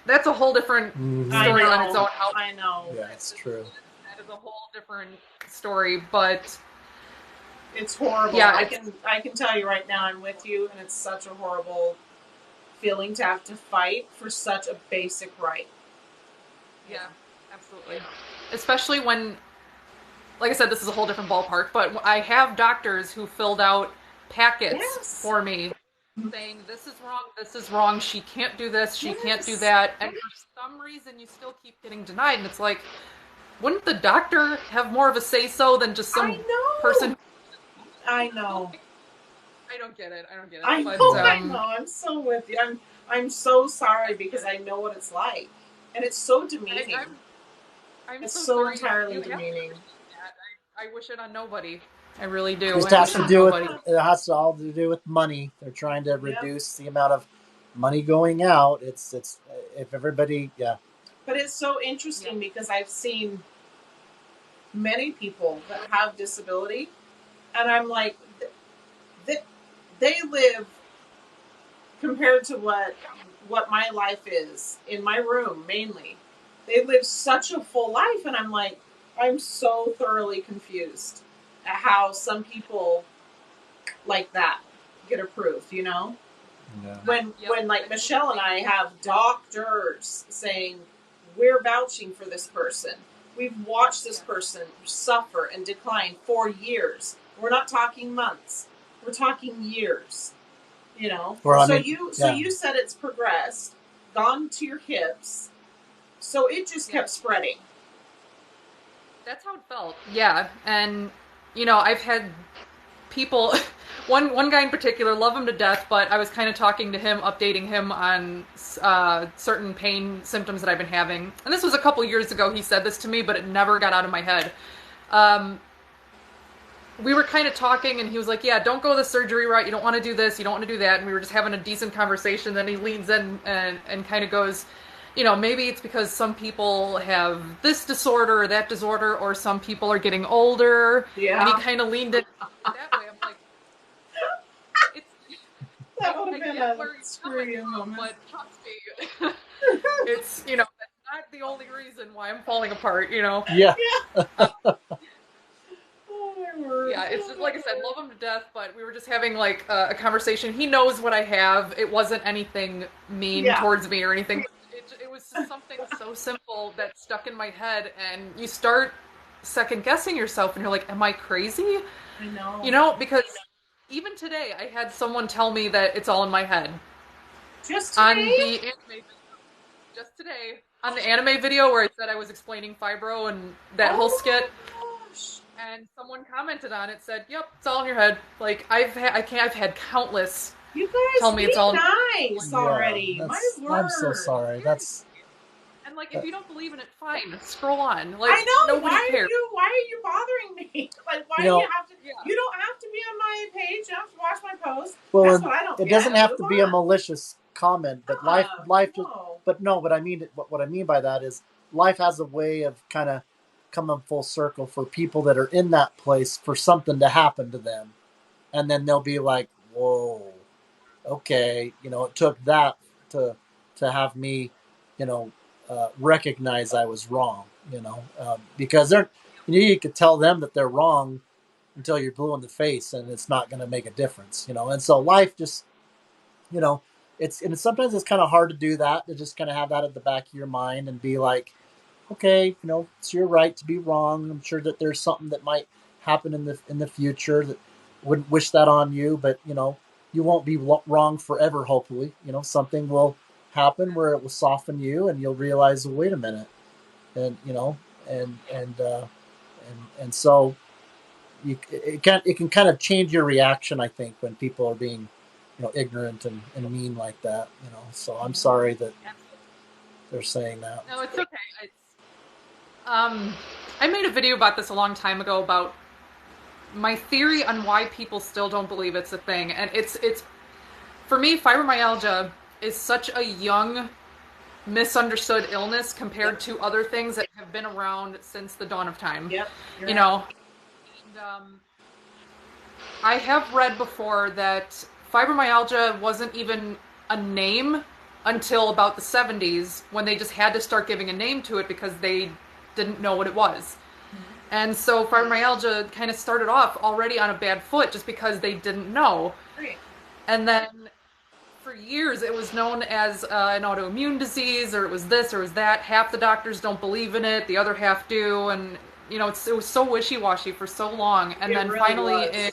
That's a whole different Mhm. story on its own. I know. Yeah, it's true. That is a whole different story, but It's horrible. Yeah, I can tell you right now, I'm with you, and it's such a horrible feeling to have to fight for such a basic right. yeah, absolutely. Especially when, like I said, this is a whole different ballpark, but I have doctors who filled out packets Yes. for me saying, this is wrong, she can't do this, she can't do that, and for some reason you still keep getting denied, and it's like, wouldn't the doctor have more of a say-so than just some I know. person? I know. I don't get it. I But, know. I know. I'm so with you. I'm so sorry because I know what it's like, and it's so demeaning. I'm It's so so sorry entirely you have to demeaning. that. I wish it on nobody. I really do. It I has wish to on do with nobody. it has to all to do with money. They're trying to reduce the amount of money going out. It's if everybody, yeah. But it's so interesting because I've seen many people that have disability, and I'm like, they live compared to what my life is in my room mainly. They live such a full life, and I'm like, I'm so thoroughly confused at how some people like that get approved. Yeah. When like Michelle and I have doctors saying we're vouching for this person. We've watched this person suffer and decline for years. We're not talking months. We're talking years. Well, so you said it's progressed, gone to your hips. So it just kept spreading. That's how it felt. Yeah, and I've had people. One guy in particular, love him to death, but I was kind of talking to him, updating him on certain pain symptoms that I've been having. And this was a couple years ago. He said this to me, but it never got out of my head. We were kind of talking, and he was like, yeah, don't go the surgery route. You don't want to do this. You don't want to do that. And we were just having a decent conversation. Then he leans in and kind of goes, maybe it's because some people have this disorder or that disorder, or some people are getting older. Yeah. And he kind of leaned in that way. I'm like, that would have been a screw you moment. But trust me, it's, that's not the only reason why I'm falling apart, Yeah. Yeah, it's just, like I said, love him to death, but we were just having, like, a conversation. He knows what I have. It wasn't anything mean towards me or anything. It was just something so simple that stuck in my head, and you start second-guessing yourself, and you're like, am I crazy? I know. Because even today, I had someone tell me that it's all in my head. Just on today? the anime video just today. On the anime video where I said I was explaining fibro and that whole Oh skit, my gosh. and someone commented on it, said, "Yep, it's all in your head." Like I've had countless You tell guys me be it's all. nice Yeah, already. My I'm so word. sorry. That's And like, if you don't believe in it, fine, scroll on. I Like know. nobody cares. Why are you bothering me? Like, why you do you know. have to? Yeah. You don't have to be on my page. You don't have to watch my post. Well, That's what I don't it get. doesn't have Move to be a on. malicious comment, but life just. No. But no, but I mean, what I mean by that is life has a way of kind of coming full circle for people that are in that place for something to happen to them, and then they'll be like, "Whoa, okay, it took that to have me, recognize I was wrong, because you could tell them that they're wrong until you're blue in the face, and it's not going to make a difference, and so life just, you know, sometimes it's kind of hard to do that, to just kind of have that at the back of your mind and be like, okay, it's your right to be wrong. I'm sure that there's something that might happen in the future that wouldn't wish that on you, but you won't be wrong forever. Hopefully, something will happen where it will soften you, and you'll realize, well, wait a minute, and and and uh, and so it can kind of change your reaction. I think when people are being ignorant and mean like that. So I'm sorry that they're saying that. No, it's okay. It's, I made a video about this a long time ago about my theory on why people still don't believe it's a thing, and it's for me, fibromyalgia is such a young, misunderstood illness compared to other things that have been around since the dawn of time. Yep. You know, and, I have read before that fibromyalgia wasn't even a name until about the 70s, when they just had to start giving a name to it because they didn't know what it was. And so fibromyalgia kind of started off already on a bad foot just because they didn't know. Right. And then for years it was known as an autoimmune disease, or it was this or it was that. Half the doctors don't believe in it, the other half do. And, it was so wishy-washy for so long. And then really finally was. in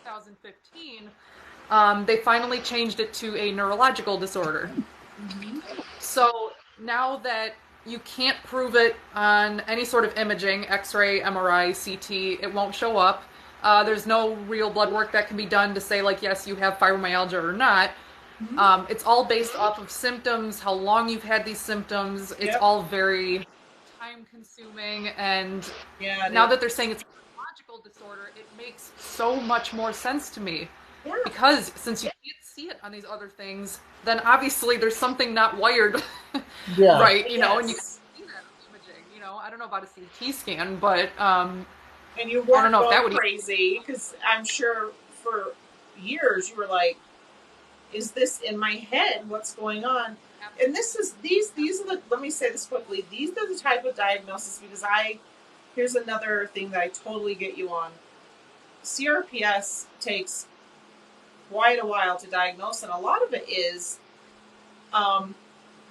2015, they finally changed it to a neurological disorder. So now that you can't prove it on any sort of imaging, X-ray, MRI, CT, it won't show up. There's no real blood work that can be done to say, like, yes, you have fibromyalgia or not. It's all based off of symptoms, how long you've had these symptoms. It's all very time-consuming, and now that they're saying it's a neurological disorder, it makes so much more sense to me. Yeah. Because since you can't see it on these other things, then obviously there's something not wired Yeah. right, and you can see that imaging. I don't know about a CT scan, but And you weren't going crazy, because I'm sure for years you were like, is this in my head? What's going on? And these are the, let me say this quickly, these are the type of diagnosis, because here's another thing that I totally get you on. CRPS takes quite a while to diagnose, and a lot of it is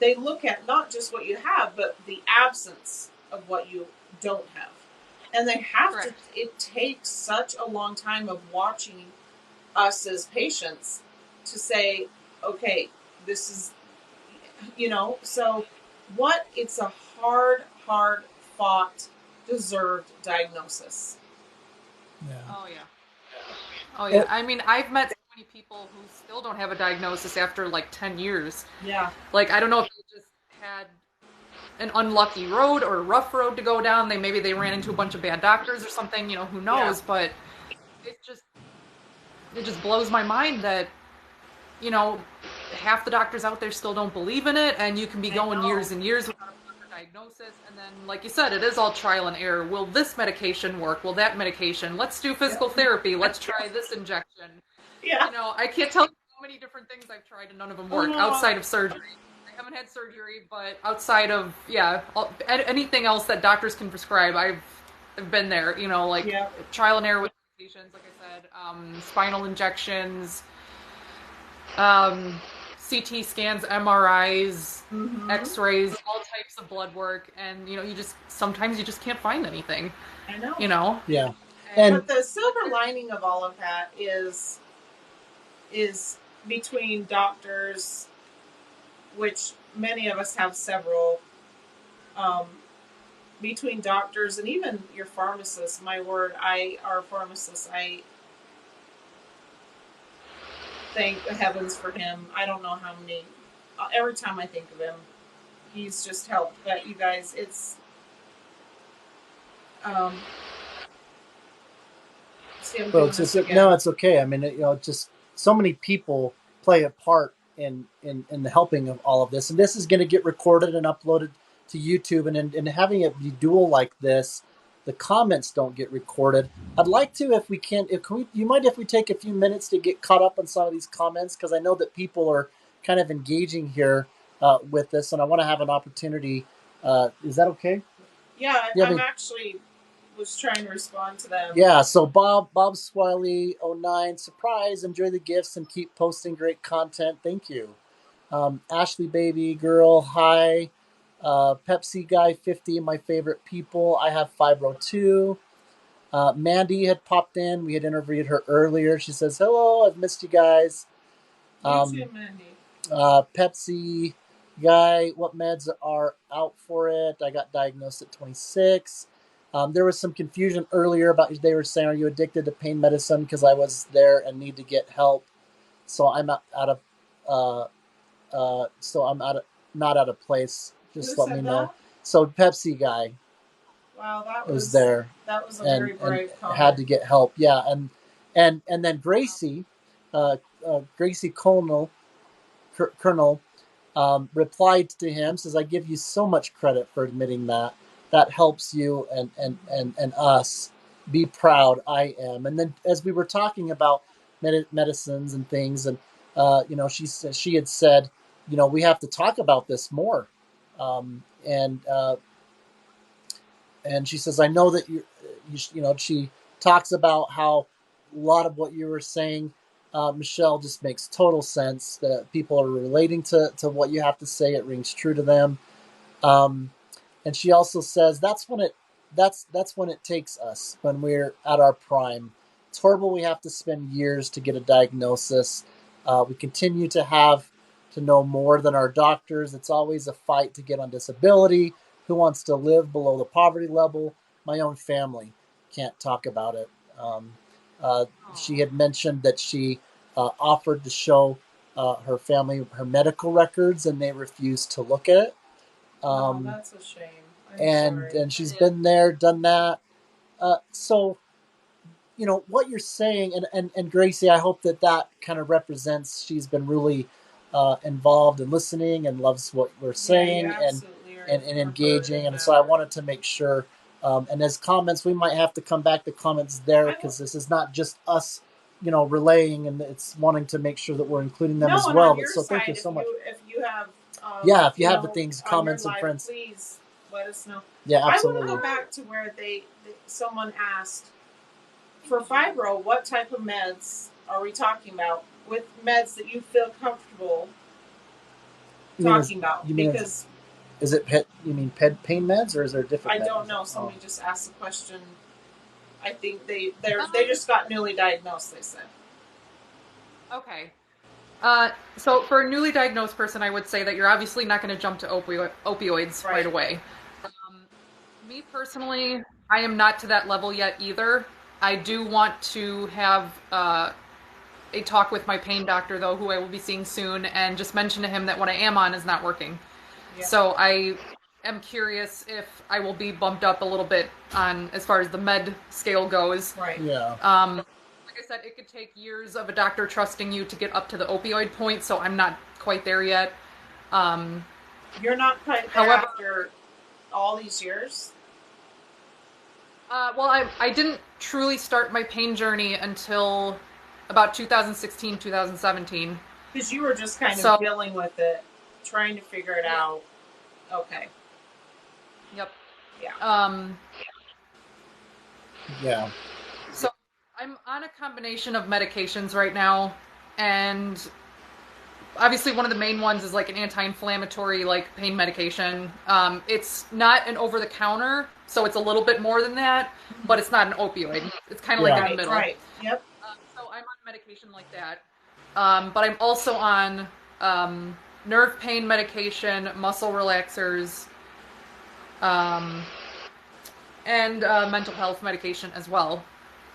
they look at not just what you have, but the absence of what you don't have. And they have to, it takes such a long time of watching us as patients to say, okay, this is, so it's a hard fought, deserved diagnosis. Yeah. Oh yeah. I mean, I've met so many people who still don't have a diagnosis after like 10 years. Yeah. Like, I don't know if they just had an unlucky road or a rough road to go down. Maybe they ran into a bunch of bad doctors or something, who knows, but it just blows my mind that, half the doctors out there still don't believe in it, and you can be going years and years without a proper diagnosis, and then, like you said, it is all trial and error. Will this medication work? Will that medication? Let's do physical therapy. Let's try this injection. Yeah. I can't tell you how many different things I've tried and none of them work outside of surgery. I haven't had surgery, but outside of, anything else that doctors can prescribe, I've been there, trial and error with medications, like I said, spinal injections, CT scans, MRIs, X-rays, all types of blood work, and sometimes you just can't find anything. I know. Yeah. But the silver lining of all of that is between doctors which many of us have several, um, between doctors and even your pharmacist. My word, our pharmacist, I thank the heavens for him. I don't know how many. Every time I think of him, he's just helped. But you guys, it's see, I'm doing this again. No, it's okay. I mean, just so many people play a part in the helping of all of this, and this is going to get recorded and uploaded to YouTube, and having it be dual like this, the comments don't get recorded. I'd like to, if we can, you mind if we take a few minutes to get caught up on some of these comments, because I know that people are kind of engaging here with this, and I want to have an opportunity. Is that okay? Yeah, I'm actually was trying to respond to them. Yeah, so Bob Swiley 09, surprise, enjoy the gifts and keep posting great content. Thank you. Ashley Baby Girl, hi. Pepsi Guy 50, my favorite people. I have Fibro too. Mandy had popped in. We had interviewed her earlier. She says, hello, I've missed you guys. You too, Mandy. Pepsi Guy, what meds are out for it? I got diagnosed at 26. There was some confusion earlier about, they were saying, are you addicted to pain medicine? Because I was there and need to get help. So I'm not out of place. Just let me know. That? So Pepsi Guy. Wow, that was there. That was a very brave comment. Had to get help. Yeah, and then Gracie, Gracie Colonel, replied to him, says, I give you so much credit for admitting that. That helps you and us. Be proud. I am. And then as we were talking about medicines and things, and she had said, we have to talk about this more. And she says, I know that she talks about how a lot of what you were saying, Michelle, just makes total sense, that people are relating to what you have to say. It rings true to them. And she also says that's when it takes us, when we're at our prime. It's horrible we have to spend years to get a diagnosis. We continue to know more than our doctors. It's always a fight to get on disability. Who wants to live below the poverty level? My own family can't talk about it. She had mentioned that she offered to show her family her medical records, and they refused to look at it. That's a shame. And she's been there, done that. So, what you're saying, and Gracie, I hope that kind of represents she's been really involved and listening and loves what we're saying and engaging. And so I wanted to make sure. And as comments, we might have to come back to comments there, because this is not just us, relaying, and it's wanting to make sure that we're including them as well. But so thank you so much. If you have, if you have the things, comments, and friends, please let us know. Yeah, absolutely. I want to go back to where someone asked, for fibro, what type of meds are we talking about? With meds that you feel comfortable talking about? Because is it you mean pain meds, or is there different? I don't know. Somebody just asked a question. I think they just got newly diagnosed, they said. Okay. So for a newly diagnosed person, I would say that you're obviously not going to jump to opioids right away. Me personally, I am not to that level yet either. I do want to have a talk with my pain doctor, though, who I will be seeing soon, and just mention to him that what I am on is not working. Yeah. So I am curious if I will be bumped up a little bit on as far as the med scale goes. Right. Yeah. Like I said, it could take years of a doctor trusting you to get up to the opioid point, so I'm not quite there yet. You're not quite there after all these years? Well, I didn't truly start my pain journey until about 2016, 2017. Because you were just kind of dealing with it, trying to figure it out. Okay. Yep. Yeah. Yeah. So I'm on a combination of medications right now, and obviously one of the main ones is like an anti-inflammatory, like pain medication. It's not an over-the-counter, so it's a little bit more than that, but it's not an opioid. It's kind of like in the middle. Right. Yep. So I'm on medication like that, but I'm also on nerve pain medication, muscle relaxers, um, and mental health medication as well.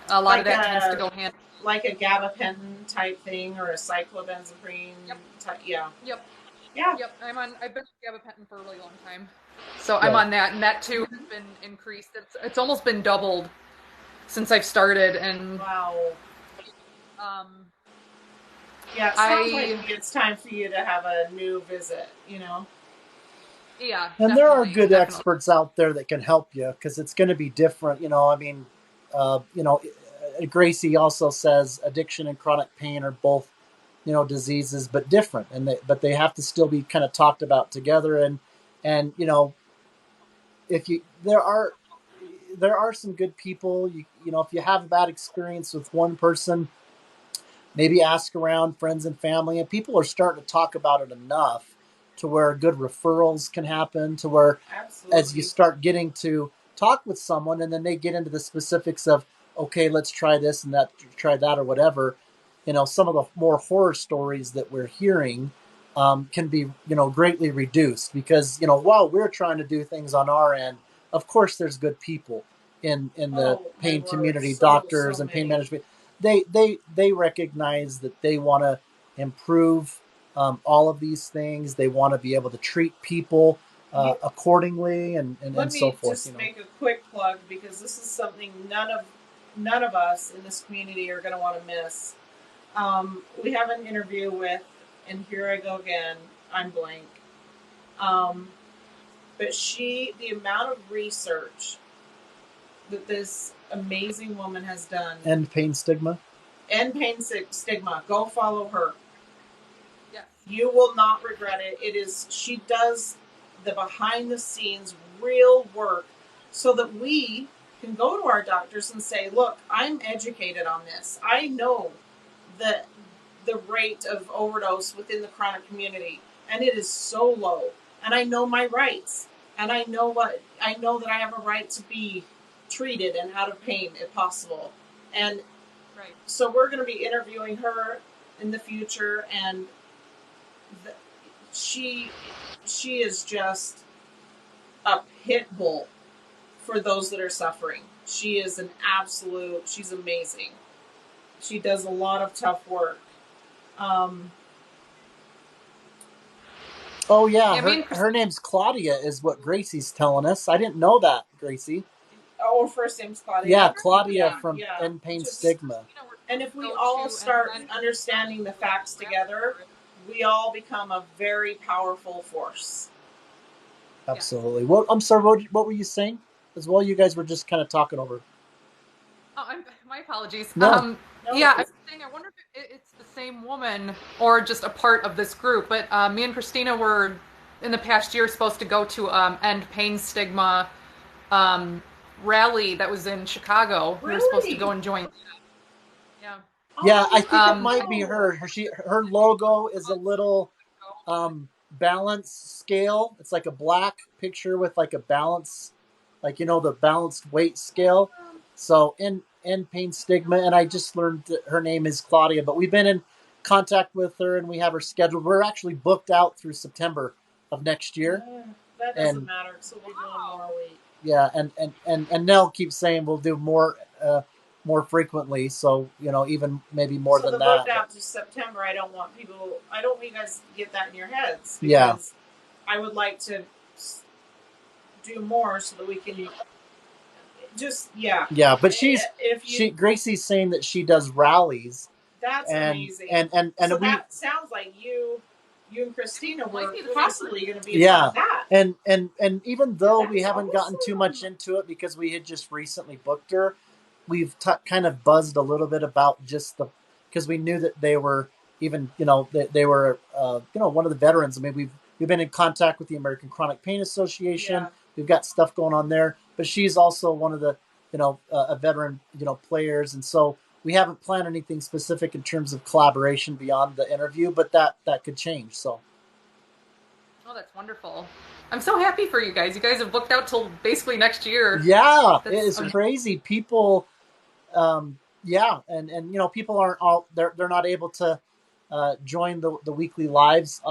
A lot of Like that tends to a go hand. like a gabapentin type thing or a cyclobenzaprine Yep. type. Yeah. Yep. Yeah. Yep. I've been on gabapentin for a really long time, so I'm Yeah. on that, and that too has been increased. It's almost been doubled since I've started, and Wow. um, Yeah, it sounds I like it's time for you to have a new visit, you know? yeah, And there are definitely, good definitely. experts out there that can help you because it's going to be different. I mean, Gracie also says addiction and chronic pain are both, diseases, but different, and they have to still be kind of talked about together. And if you there are some good people. If you have a bad experience with one person, maybe ask around friends and family, and people are starting to talk about it enough to where good referrals can happen, to where as you Absolutely. start getting to talk with someone and then they get into the specifics of, okay, let's try this and that, try that, or whatever, some of the more horror stories that we're hearing can be, greatly reduced because, while we're trying to do things on our end, of course, there's good people in the Oh, my pain word. community, So, doctors so and pain many. management. They recognize that they want to improve all of these things. They want to be able to treat people You, accordingly let and so me forth. just make a quick plug because this is something none of us in this community are going to want to miss. We have an interview with, and here I go again, I'm blank. Um, but the amount of research that this amazing woman has done, End pain stigma. End pain stigma, go follow her. Yes. You will not regret it. She does the behind the scenes real work so that we can go to our doctors and say, look, I'm educated on this. I know the rate of overdose within the chronic community, and it is so low. And I know my rights. And I know that I have a right to be treated and out of pain if possible. And Right. so we're going to be interviewing her in the future, and she is just a pit bull for those that are suffering. She is she's amazing. She does a lot of tough work. Oh yeah, Yeah, me and her name's Claudia, is what Gracie's telling us. I didn't know that, Gracie. Oh, first name's Claudia. Yeah, Claudia Yeah, from yeah. End Pain Just, Stigma. and if we all start understanding the facts together, we all become a very powerful force. Absolutely. What? I'm sorry. What were you saying? As well, you guys were just kind of talking over. Oh, my apologies. No. No, Yeah, I was saying, I wonder if it's the same woman or just a part of this group. But me and Christina were in the past year supposed to go to End Pain Stigma um, rally that was in Chicago. We were supposed to go and join. Yeah. Yeah, I think it Um, might be her. Her logo is a little balance scale. It's like a black picture with like a balance, like the balanced weight scale. So in pain stigma, and I just learned that her name is Claudia. But we've been in contact with her, and we have her scheduled. We're actually booked out through September of next year. That doesn't matter because we'll be doing more a week. Yeah, and Nell keeps saying we'll do more frequently. So even maybe more than that. So the booked out to September. I don't want you guys to get that in your heads. Yeah. I would like to do more so that we can just Yeah, but Gracie's saying that she does rallies. That's amazing. And so that sounds like you and Christina were possibly going to be that. And even though we haven't gotten too much into it because we had just recently booked her, we've kind of buzzed a little bit about just because we knew that they were even they were one of the veterans. I mean, we've been in contact with the American Chronic Pain Association. Yeah. We've got stuff going on there, but she's also one of the a veteran players, and so we haven't planned anything specific in terms of collaboration beyond the interview, but that could change. So. Oh, that's wonderful. I'm so happy for you guys. You guys have booked out till basically next year. Yeah, it is crazy. People, and people aren't all they're not able to join the weekly lives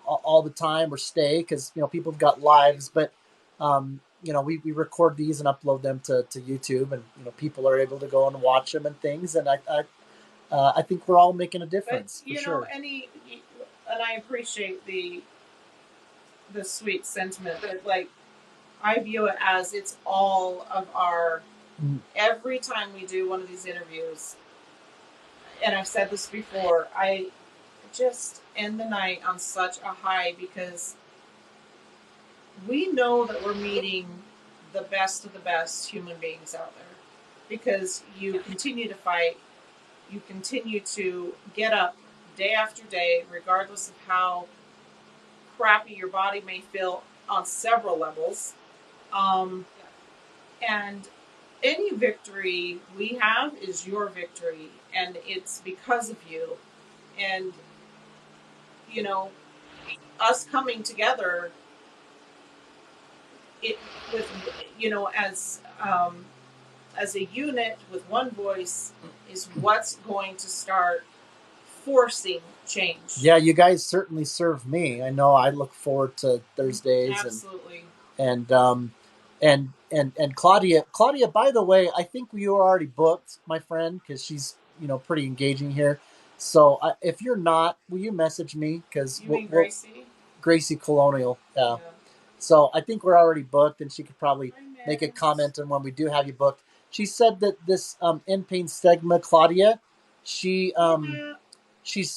all the time or stay, because people have got lives, but we record these and upload them to YouTube, and people are able to go and watch them and things, and I think we're all making a difference. But sure. And I appreciate the sweet sentiment, but like, I view it as it's all of our. Every time we do one of these interviews, and I've said this before, I just end the night on such a high, because we know that we're meeting the best of the best human beings out there, because you continue to fight, you continue to get up day after day, regardless of how crappy your body may feel on several levels. And any victory we have is your victory, and it's because of you. And us coming together, as a unit with one voice, is what's going to start forcing change. Yeah, you guys certainly serve me. I know I look forward to Thursdays. Absolutely. And Claudia, by the way, I think you are already booked, my friend, because she's pretty engaging here. So if you're not, will you message me? Because Gracie Colonial. Yeah. So I think we're already booked, and she could probably make a comment on when we do have you booked. She said that this end pain stigma, Claudia, she's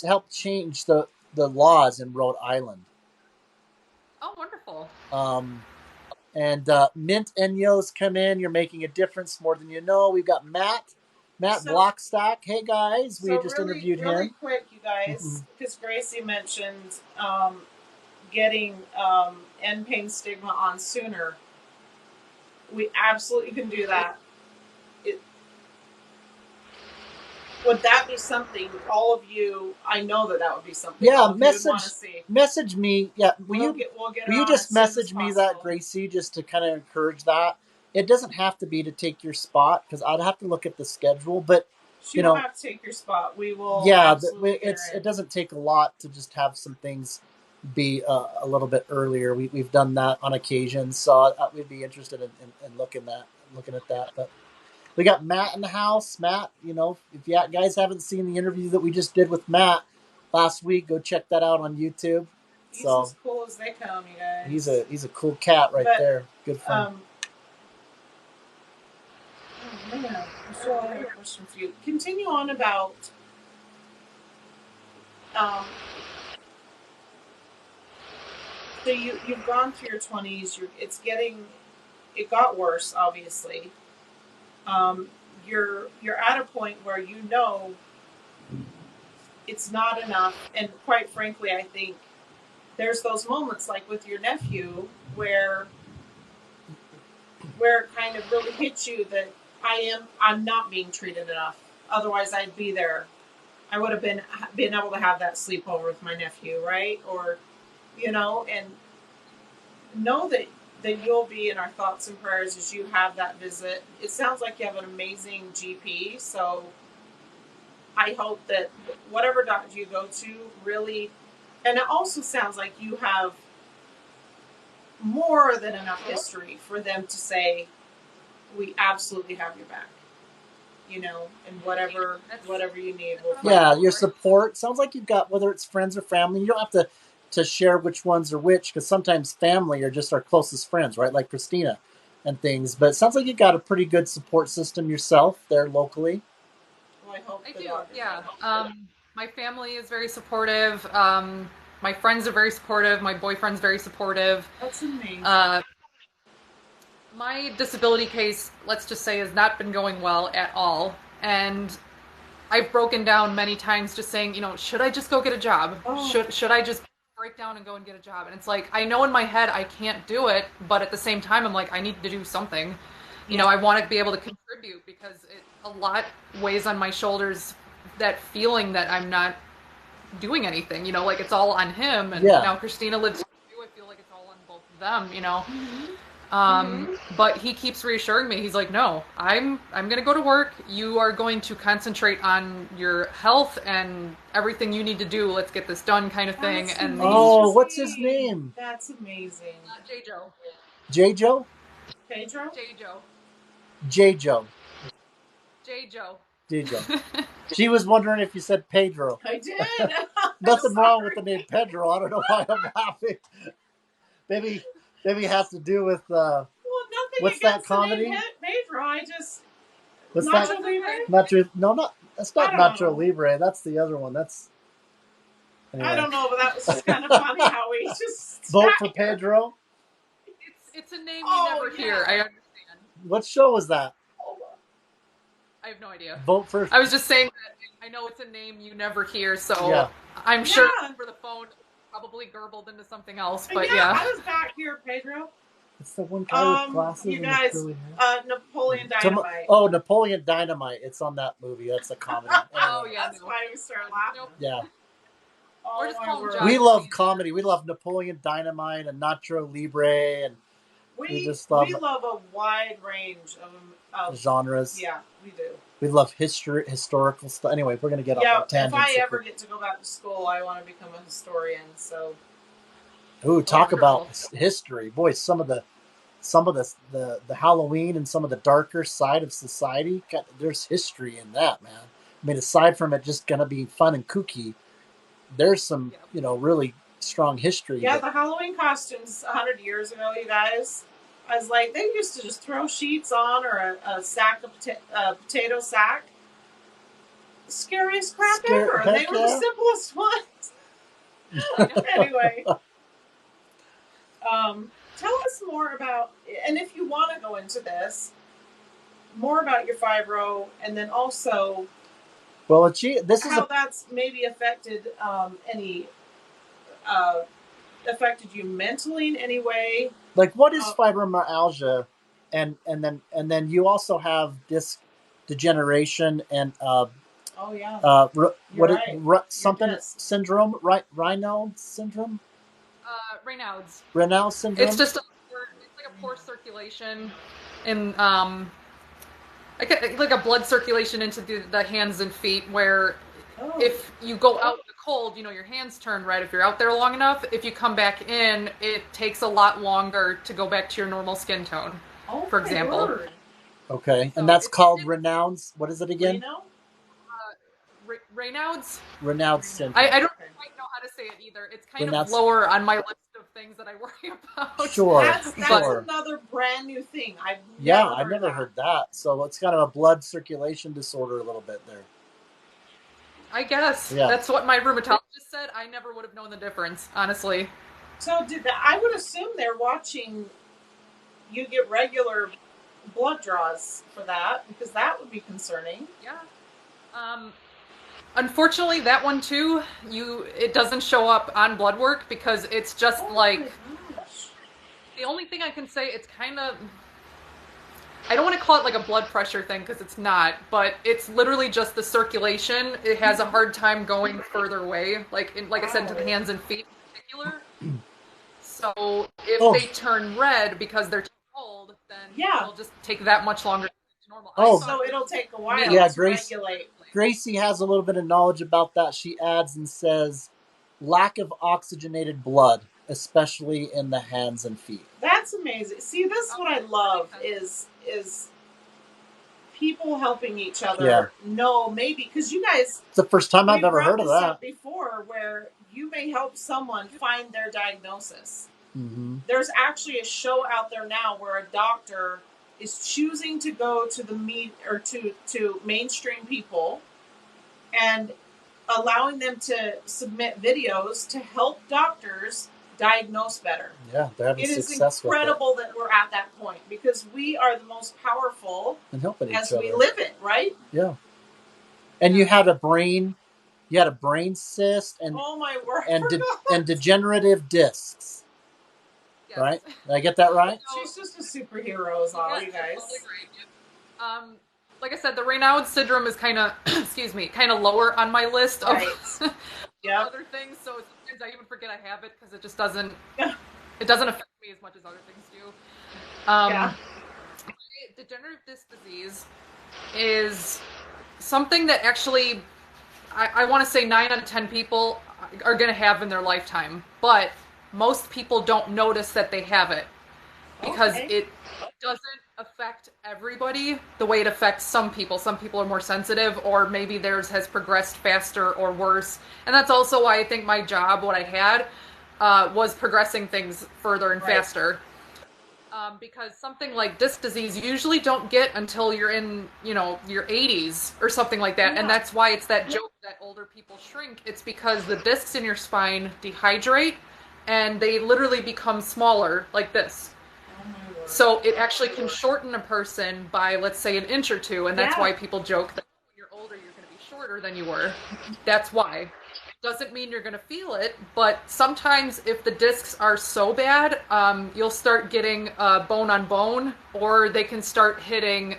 helped change the laws in Rhode Island. Oh, wonderful. And Mint Enyos come in. You're making a difference more than you know. We've got Matt Blockstack. Hey guys, we just interviewed him. Really quick, you guys, because Gracie mentioned getting end pain stigma on sooner. We absolutely can do that. Would that be something, all of you? I know that would be something. Yeah, message me. Yeah, will you just message me that, Gracie, just to kind of encourage that. It doesn't have to be to take your spot, because I'd have to look at the schedule. But she will have to take your spot. We will. Yeah, it doesn't take a lot to just have some things be a little bit earlier. We've done that on occasion, so we'd be interested in looking at that. But we got Matt in the house. Matt, if you guys haven't seen the interview that we just did with Matt last week, go check that out on YouTube. He's as cool as they come, you guys. He's a cool cat right there. Good fun. Oh man, I still have a question for you. Continue on about so you've gone through your 20s. It got worse, obviously. You're at a point where it's not enough, and quite frankly, I think there's those moments like with your nephew where it kind of really hits you that I'm not being treated enough. Otherwise, I'd be there. I would have been able to have that sleepover with my nephew, right? Or, and know that you'll be in our thoughts and prayers as you have that visit. It sounds like you have an amazing GP, so I hope that whatever doctor you go to really, and it also sounds like you have more than enough history for them to say, we absolutely have your back, and whatever you need. Your support. Sounds like you've got, whether it's friends or family, you don't have to share which ones are which, because sometimes family are just our closest friends, right? Like Christina and things. But it sounds like you've got a pretty good support system yourself there locally. Well, I hope I do, yeah. My family is very supportive. My friends are very supportive. My boyfriend's very supportive. That's amazing. My disability case, let's just say, has not been going well at all. And I've broken down many times just saying, should I just go get a job? Oh. Should I just break down and go and get a job? And it's like, I know in my head I can't do it, but at the same time, I'm like, I need to do something. I want to be able to contribute, because a lot weighs on my shoulders, that feeling that I'm not doing anything, like it's all on him. And now Christina lives with you. I feel like it's all on both of them, Mm-hmm. But he keeps reassuring me. He's like, no, I'm going to go to work. You are going to concentrate on your health and everything you need to do. Let's get this done, kind of thing. That's And Oh, what's his name? That's amazing. J. Joe. J. Joe? Pedro? J. Joe. J. Joe. J. Joe. J. Joe. She was wondering if you said Pedro. I did. Nothing wrong with the name Pedro. I don't know why I'm laughing. Maybe it has to do with Well, nothing what's against that comedy? the name Pedro. I just What's Nacho that? Libre? Nacho? No, not that's not I don't Nacho know. Libre. That's the other one. That's. Anyway. I don't know, but that was just kind of funny how we just Vote for Pedro. It's a name you never hear. I understand. What show was that? I have no idea. Vote for. I was just saying that I know it's a name you never hear, so Yeah. I'm sure for the phone probably garbled into something else. But yeah. I was back here, Pedro. It's the one guy with glasses. You guys, and curly Napoleon Dynamite. Oh, Napoleon Dynamite. It's on that movie. That's a comedy. Oh yeah, That's why we started laughing. Nope. Yeah. Or just call him John. We love comedy. We love Napoleon Dynamite and Nacho Libre, and we just love a wide range of genres. Yeah, we do. We love historical stuff. Anyway, we're gonna get off on tangents. If I ever get to go back to school, I want to become a historian. So. Ooh, talk about history, boy! Some of the Halloween and some of the darker side of society. There's history in that, man. I mean, aside from it just gonna be fun and kooky, there's some really strong history. Yeah, the Halloween costumes 100 years ago, you guys. I was like, they used to just throw sheets on or a sack of potato sack. Scariest crap ever. They were the simplest ones. Anyway. Tell us more about, and if you want to go into this, more about your fibro, and then also that's maybe affected affected you mentally in any way. Like, what is fibromyalgia, and then you also have degeneration and something syndrome, right? Raynaud's syndrome. Raynaud's syndrome. It's just it's like a poor circulation, and like a blood circulation into the hands and feet. Where if you go out in the cold, your hands turn red. If you're out there long enough, if you come back in, it takes a lot longer to go back to your normal skin tone. For example. Word. Okay, and that's called Raynaud's. What is it again? Raynaud's. Raynaud's syndrome. I don't quite know how to say it either. It's kind of lower on my list of things that I worry about. Sure, that's another brand new thing. I've never heard that. So it's kind of a blood circulation disorder a little bit there. I guess. Yeah. That's what my rheumatologist said. I never would have known the difference, honestly. So I would assume they're watching you get regular blood draws for that, because that would be concerning. Yeah. Unfortunately, that one too, it doesn't show up on blood work because it's just the only thing I can say, it's kind of, I don't want to call it like a blood pressure thing because it's not, but it's literally just the circulation. It has a hard time going further away, like I said, into the hands and feet in particular. So if they turn red because they're too cold, then it'll just take that much longer to normal. So it'll take a while to regulate. Gracie has a little bit of knowledge about that. She adds and says, lack of oxygenated blood, especially in the hands and feet. That's amazing. See, this is what I love is people helping each other know, maybe, because you guys... It's the first time I've ever heard of that. Before, where you may help someone find their diagnosis. Mm-hmm. There's actually a show out there now where a doctor is choosing to go to to mainstream people and allowing them to submit videos to help doctors diagnose better. Yeah, they're having success with it. It is incredible that we're at that point, because we are the most powerful and helping each other as we live it, right? Yeah. And you had a brain cyst and oh my word, and degenerative discs. Yes. Right? Did I get that right? She's just a superhero, is all, you guys. Totally. Like I said, the Raynaud's syndrome is kind of, kind of lower on my list of other things. So sometimes I even forget I have it because it just doesn't affect me as much as other things do. Um, Degenerative disc disease is something that actually I want to say 9 out of 10 people are going to have in their lifetime, but most people don't notice that they have it because it doesn't affect everybody the way it affects some people. Some people are more sensitive, or maybe theirs has progressed faster or worse. And that's also why I think my job, what I had, was progressing things further and faster. Because something like disc disease you usually don't get until you're in, your 80s or something like that. And that's why it's that joke that older people shrink. It's because the discs in your spine dehydrate and they literally become smaller like this. So it actually can shorten a person by, let's say, an inch or two. And that's why people joke that when you're older, you're going to be shorter than you were. That's why. Doesn't mean you're going to feel it, but sometimes if the discs are so bad, you'll start getting bone on bone, or they can start hitting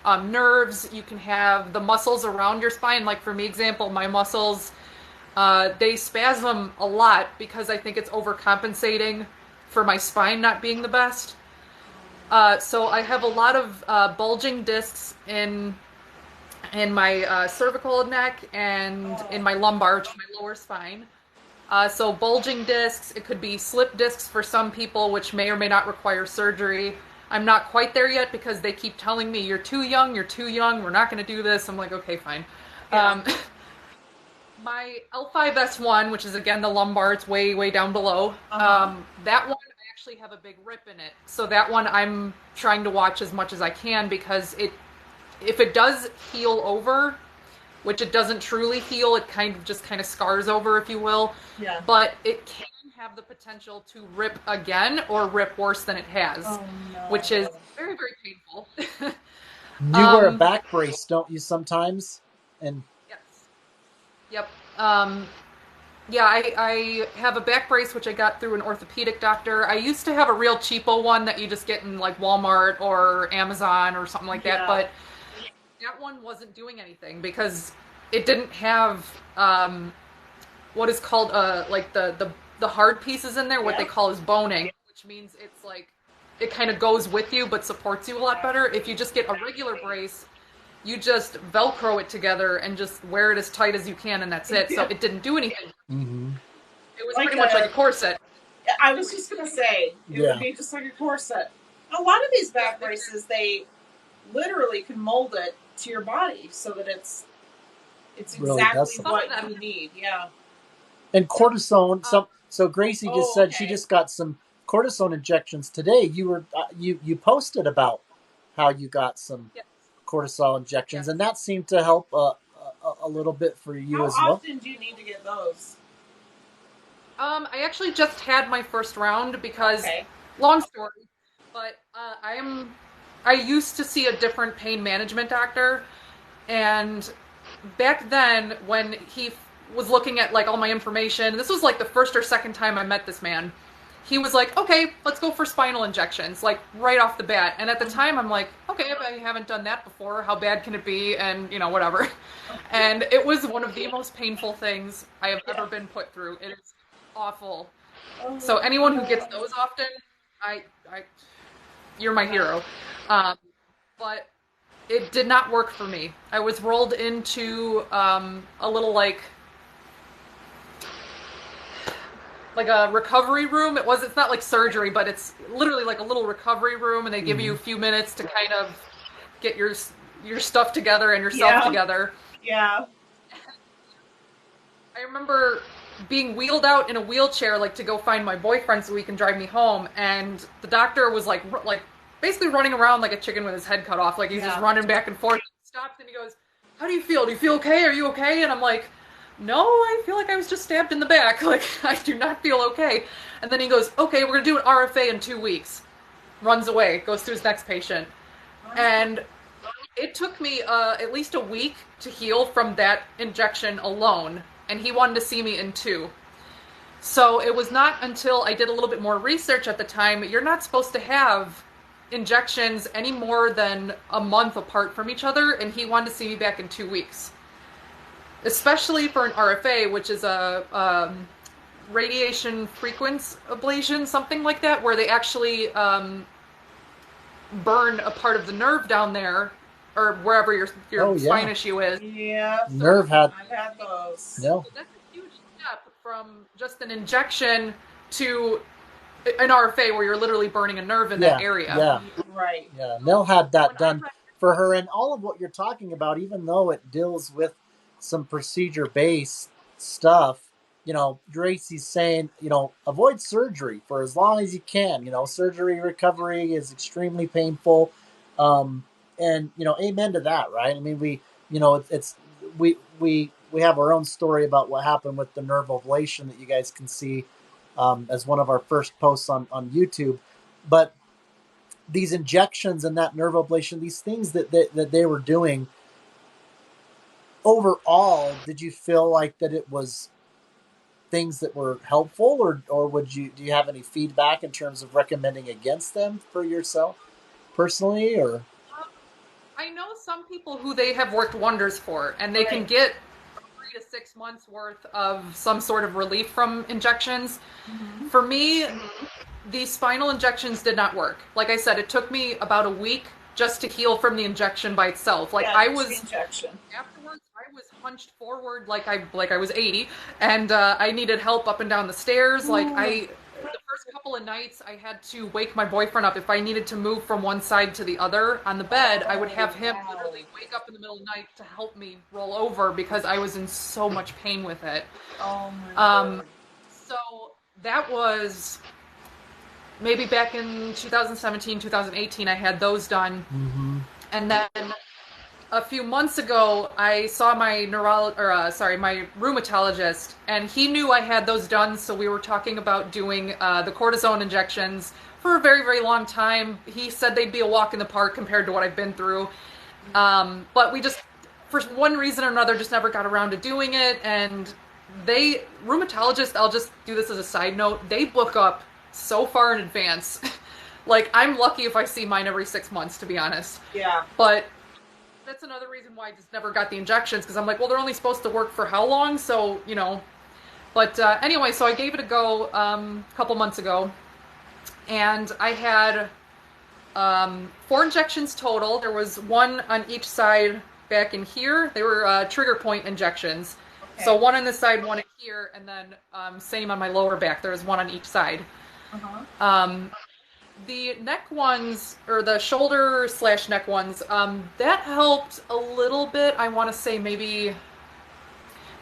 nerves. You can have the muscles around your spine. Like for me, example, my muscles, they spasm a lot because I think it's overcompensating for my spine not being the best. So I have a lot of bulging discs in my cervical neck and in my lumbar, which is my lower spine. So bulging discs, it could be slip discs for some people, which may or may not require surgery. I'm not quite there yet because they keep telling me, you're too young, we're not going to do this. I'm like, okay, fine. Yeah. My L5S1, which is again the lumbar, it's way, way down below. That one, I actually have a big rip in it. So that one I'm trying to watch as much as I can because if it does heal over, which it doesn't truly heal, it kind of scars over, if you will. Yeah. But it can have the potential to rip again or rip worse than it has, which is very, very painful. You wear a back brace, don't you, sometimes? And yes. Yep. Yeah, I have a back brace, which I got through an orthopedic doctor. I used to have a real cheapo one that you just get in like Walmart or Amazon or something like that, but that one wasn't doing anything because it didn't have what is called like the hard pieces in there. What they call is boning, which means it's like it kind of goes with you but supports you a lot better. If you just get a regular brace, you just Velcro it together and just wear it as tight as you can, and that's it. So it didn't do anything. Mm-hmm. It was like pretty much like a corset. I was just gonna say it would be just like a corset. A lot of these back braces, they literally can mold it to your body so that it's exactly what you need. Yeah. And cortisone. So Gracie just said she just got some cortisone injections today. You were you posted about how you got some cortisol injections, and that seemed to help a little bit for you as well. How often do you need to get those? I actually just had my first round because long story, but I used to see a different pain management doctor, and back then when he was looking at like all my information, this was like the first or second time I met this man, he was like, okay, let's go for spinal injections, like right off the bat. And at the time I'm like, okay, if I haven't done that before, how bad can it be? And whatever. And it was one of the most painful things I have ever been put through. It is awful. So anyone who gets those often, you're my hero. But it did not work for me. I was rolled into a little like a recovery room. It's not like surgery, but it's literally like a little recovery room, and they give you a few minutes to kind of get your stuff together and yourself together. Yeah. I remember being wheeled out in a wheelchair, like to go find my boyfriend so he can drive me home, and the doctor was like basically running around like a chicken with his head cut off, like he's just running back and forth. He stops and he goes, "How do you feel? Do you feel okay? Are you okay?" And I'm like, "No, I feel like I was just stabbed in the back. Like, I do not feel okay." And then he goes, "Okay, we're going to do an RFA in 2 weeks." Runs away, goes to his next patient. And it took me at least a week to heal from that injection alone. And he wanted to see me in 2. So it was not until I did a little bit more research at the time. You're not supposed to have injections any more than a month apart from each other. And he wanted to see me back in 2 weeks. Especially for an RFA, which is a radiation frequency ablation, something like that, where they actually burn a part of the nerve down there, or wherever Oh your spine yeah, issue is. Yeah, So nerve had I've had those. no. that's a huge step from just an injection to an RFA where you're literally burning a nerve in that Yeah, area. yeah, Right. yeah. Nell had When that I done read, for her, and all of what you're talking about, even though it deals with some procedure based stuff. Gracie's saying, avoid surgery for as long as you can. Surgery recovery is extremely painful, um, and amen to that, right? I mean, we have our own story about what happened with the nerve ablation that you guys can see as one of our first posts on YouTube. But these injections and that nerve ablation, these things that they were doing, overall, did you feel like that it was things that were helpful, or do you have any feedback in terms of recommending against them for yourself personally, or? I know some people who they have worked wonders for, and they can Right. get 3 to 6 months worth of some sort of relief from injections. Mm-hmm. For me, these spinal injections did not work. Like I said, it took me about a week just to heal from the injection by itself. Like Yeah, I just the was injection. afterwards, I was hunched forward like I was 80, and I needed help up and down the stairs. Like the first couple of nights, I had to wake my boyfriend up if I needed to move from one side to the other on the bed. I would have him Wow. literally wake up in the middle of the night to help me roll over because I was in so much pain with it. Oh my Um, so that was maybe back in 2017, 2018, I had those done. Mm-hmm. And then a few months ago, I saw my my rheumatologist, and he knew I had those done. So we were talking about doing the cortisone injections for a very, very long time. He said they'd be a walk in the park compared to what I've been through. But we just, for one reason or another, just never got around to doing it. And rheumatologists, I'll just do this as a side note, they book up so far in advance. Like, I'm lucky if I see mine every 6 months, to be honest. Yeah. But that's another reason why I just never got the injections, because I'm like, well, they're only supposed to work for how long? So, But anyway, so I gave it a go a couple months ago, and I had 4 injections total. There was one on each side back in here. They were trigger point injections. Okay. So one on this side, one in here, and then same on my lower back. There was one on each side. Uh-huh. The neck ones, or the shoulder/neck ones, that helped a little bit. I want to say maybe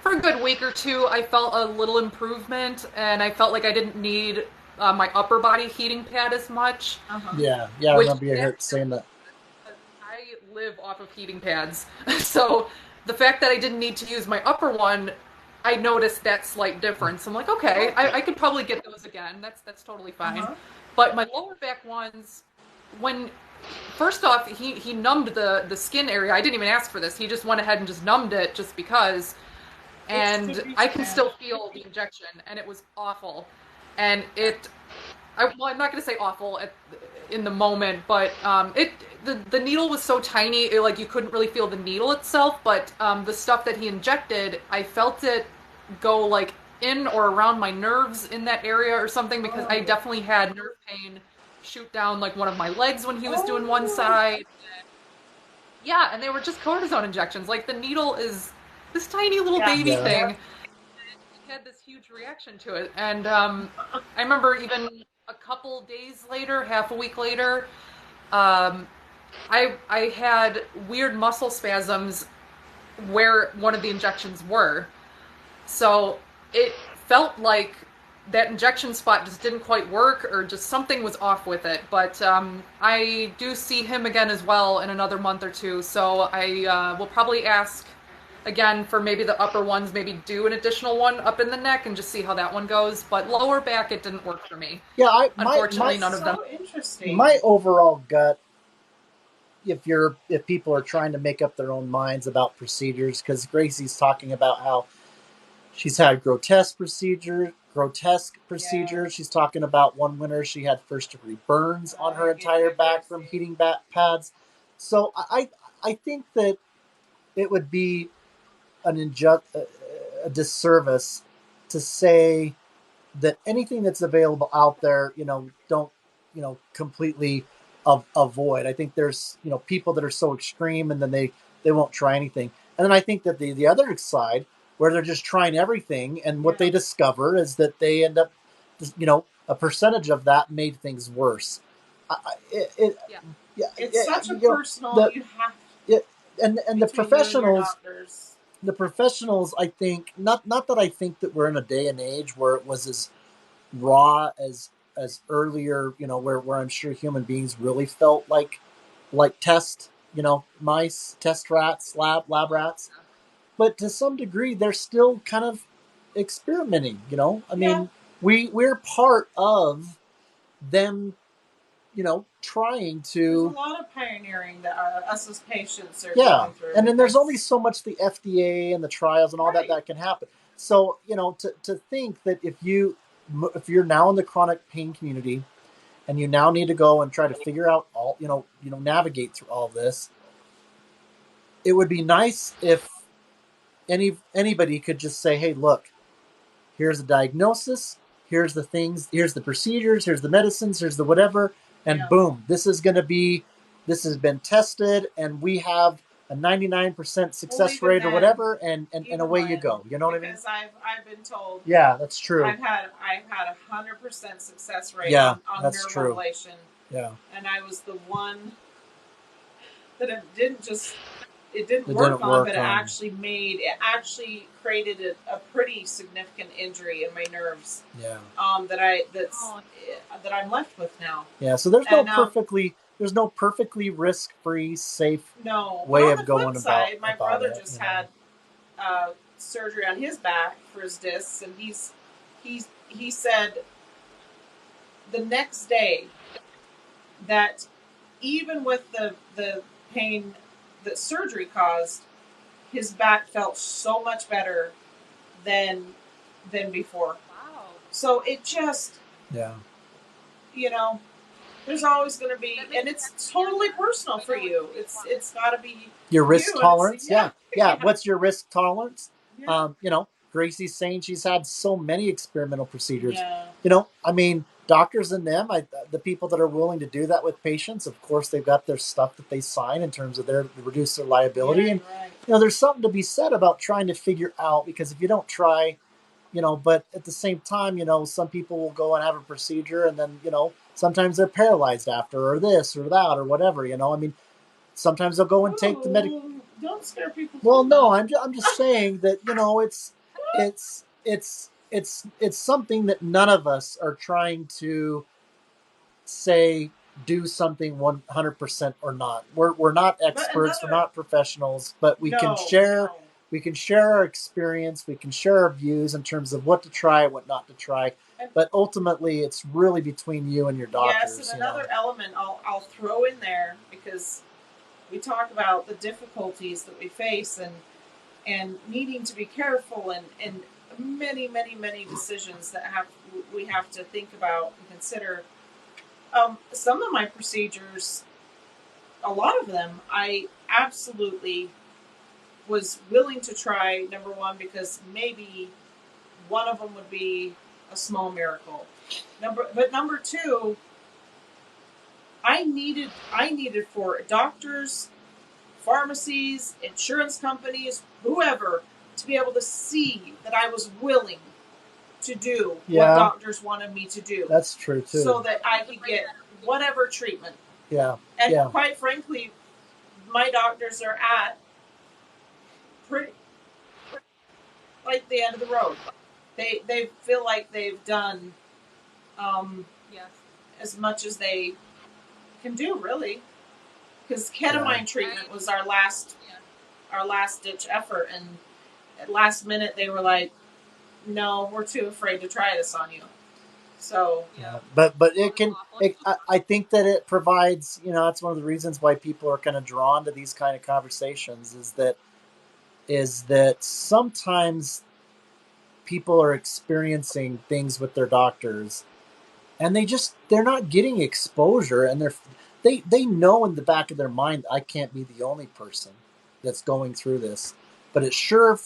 for a good week or two, I felt a little improvement, and I felt like I didn't need my upper body heating pad as much. Uh-huh. Yeah, I Which remember you saying that. I live off of heating pads, so the fact that I didn't need to use my upper one, I noticed that slight difference. I'm like, okay, I could probably get those again. That's totally fine. Uh-huh. But my lower back ones, when first off, he numbed the skin area. I didn't even ask for this. He just went ahead and just numbed it just because. And I can still feel the injection, and it was awful. And I'm not going to say awful in the moment, but the needle was so tiny, like you couldn't really feel the needle itself. But the stuff that he injected, I felt it go like in or around my nerves in that area or something, because I definitely had nerve pain shoot down like one of my legs when he was doing one side. Yeah, and they were just cortisone injections. Like the needle is this tiny little baby Yeah. thing. He had this huge reaction to it, and I remember even a couple days later, half a week later, um, I had weird muscle spasms where one of the injections were. So it felt like that injection spot just didn't quite work, or just something was off with it. But I do see him again as well in another month or two, so I will probably ask again for maybe the upper ones, maybe do an additional one up in the neck and just see how that one goes. But lower back, it didn't work for me. Yeah, Unfortunately, none of them. So interesting. my overall gut, if people are trying to make up their own minds about procedures, because Gracie's talking about how she's had grotesque procedures. Yeah. She's talking about one winter she had first degree burns on her entire back from heating back pads. So I think that it would be a disservice to say that anything that's available out there, don't completely avoid. I think there's, you know, people that are so extreme and then they won't try anything. And then I think that the other side where they're just trying everything, and what they discover is that they end up, you know, a percentage of that made things worse. It's such a personal. You have and the professionals, I think, not that I think that we're in a day and age where it was as raw as earlier, you know, where I'm sure human beings really felt like test, you know, mice, test rats, lab rats. But to some degree, they're still kind of experimenting, you know. I mean, we're part of them, you know, trying to. There's a lot of pioneering that us as patients are going through. And then there's only so much the FDA and the trials and all that can happen. So, you know, to think that if you're now in the chronic pain community and you now need to go and try to figure out all, you know, navigate through all this, it would be nice if anybody could just say, hey, look, here's the diagnosis, here's the things, here's the procedures, here's the medicines, here's the whatever, and boom, this has been tested, and we have a 99% success rate or whatever, and away you go. You know what I mean? Because I've been told. Yeah, that's true. I've had 100% success rate on nerve ablation. Yeah. And I was the one that it didn't work on, but it actually created a pretty significant injury in my nerves. Yeah. That I'm left with now. Yeah. So there's no perfectly risk-free, safe way of going about it. My brother just had surgery on his back for his discs, and he said the next day that even with the pain that surgery caused, his back felt so much better than before. Wow. So it just, you know, there's always going to be, and it's totally personal for you. It's got to be your risk tolerance. Yeah. What's your risk tolerance? Yeah. You know, Gracie's saying she's had so many experimental procedures. Yeah. You know, I mean, doctors and them, the people that are willing to do that with patients, of course, they've got their stuff that they sign in terms of reduce their liability. And, you know, there's something to be said about trying to figure out, because if you don't try, you know, but at the same time, you know, some people will go and have a procedure and then, you know, sometimes they're paralyzed after, or this or that or whatever, you know. I mean, sometimes they'll go and take the medication. Don't scare people. Well, no, I'm just saying that, you know, it's something that none of us are trying to say do something 100% or not. We're not experts, we're not professionals, but we can share our experience, we can share our views in terms of what to try, what not to try. But ultimately, it's really between you and your doctors. Yes, and another element I'll throw in there, because we talk about the difficulties that we face and needing to be careful and many, many, many decisions that we have to think about and consider. Some of my procedures, a lot of them, I absolutely was willing to try, number one, because maybe one of them would be a small miracle. But number two, I needed for doctors, pharmacies, insurance companies, whoever, to be able to see that I was willing to do what doctors wanted me to do. That's true too. So that I could get whatever treatment. Yeah. And quite frankly, my doctors are at pretty like the end of the road. They feel like they've done as much as they can do, really. Because ketamine treatment was our last ditch effort, and at last minute they were like, "No, we're too afraid to try this on you." So but I think that it provides, you know, that's one of the reasons why people are kind of drawn to these kind of conversations, is that sometimes people are experiencing things with their doctors and they're not getting exposure, and they know in the back of their mind, I can't be the only person that's going through this, but it sure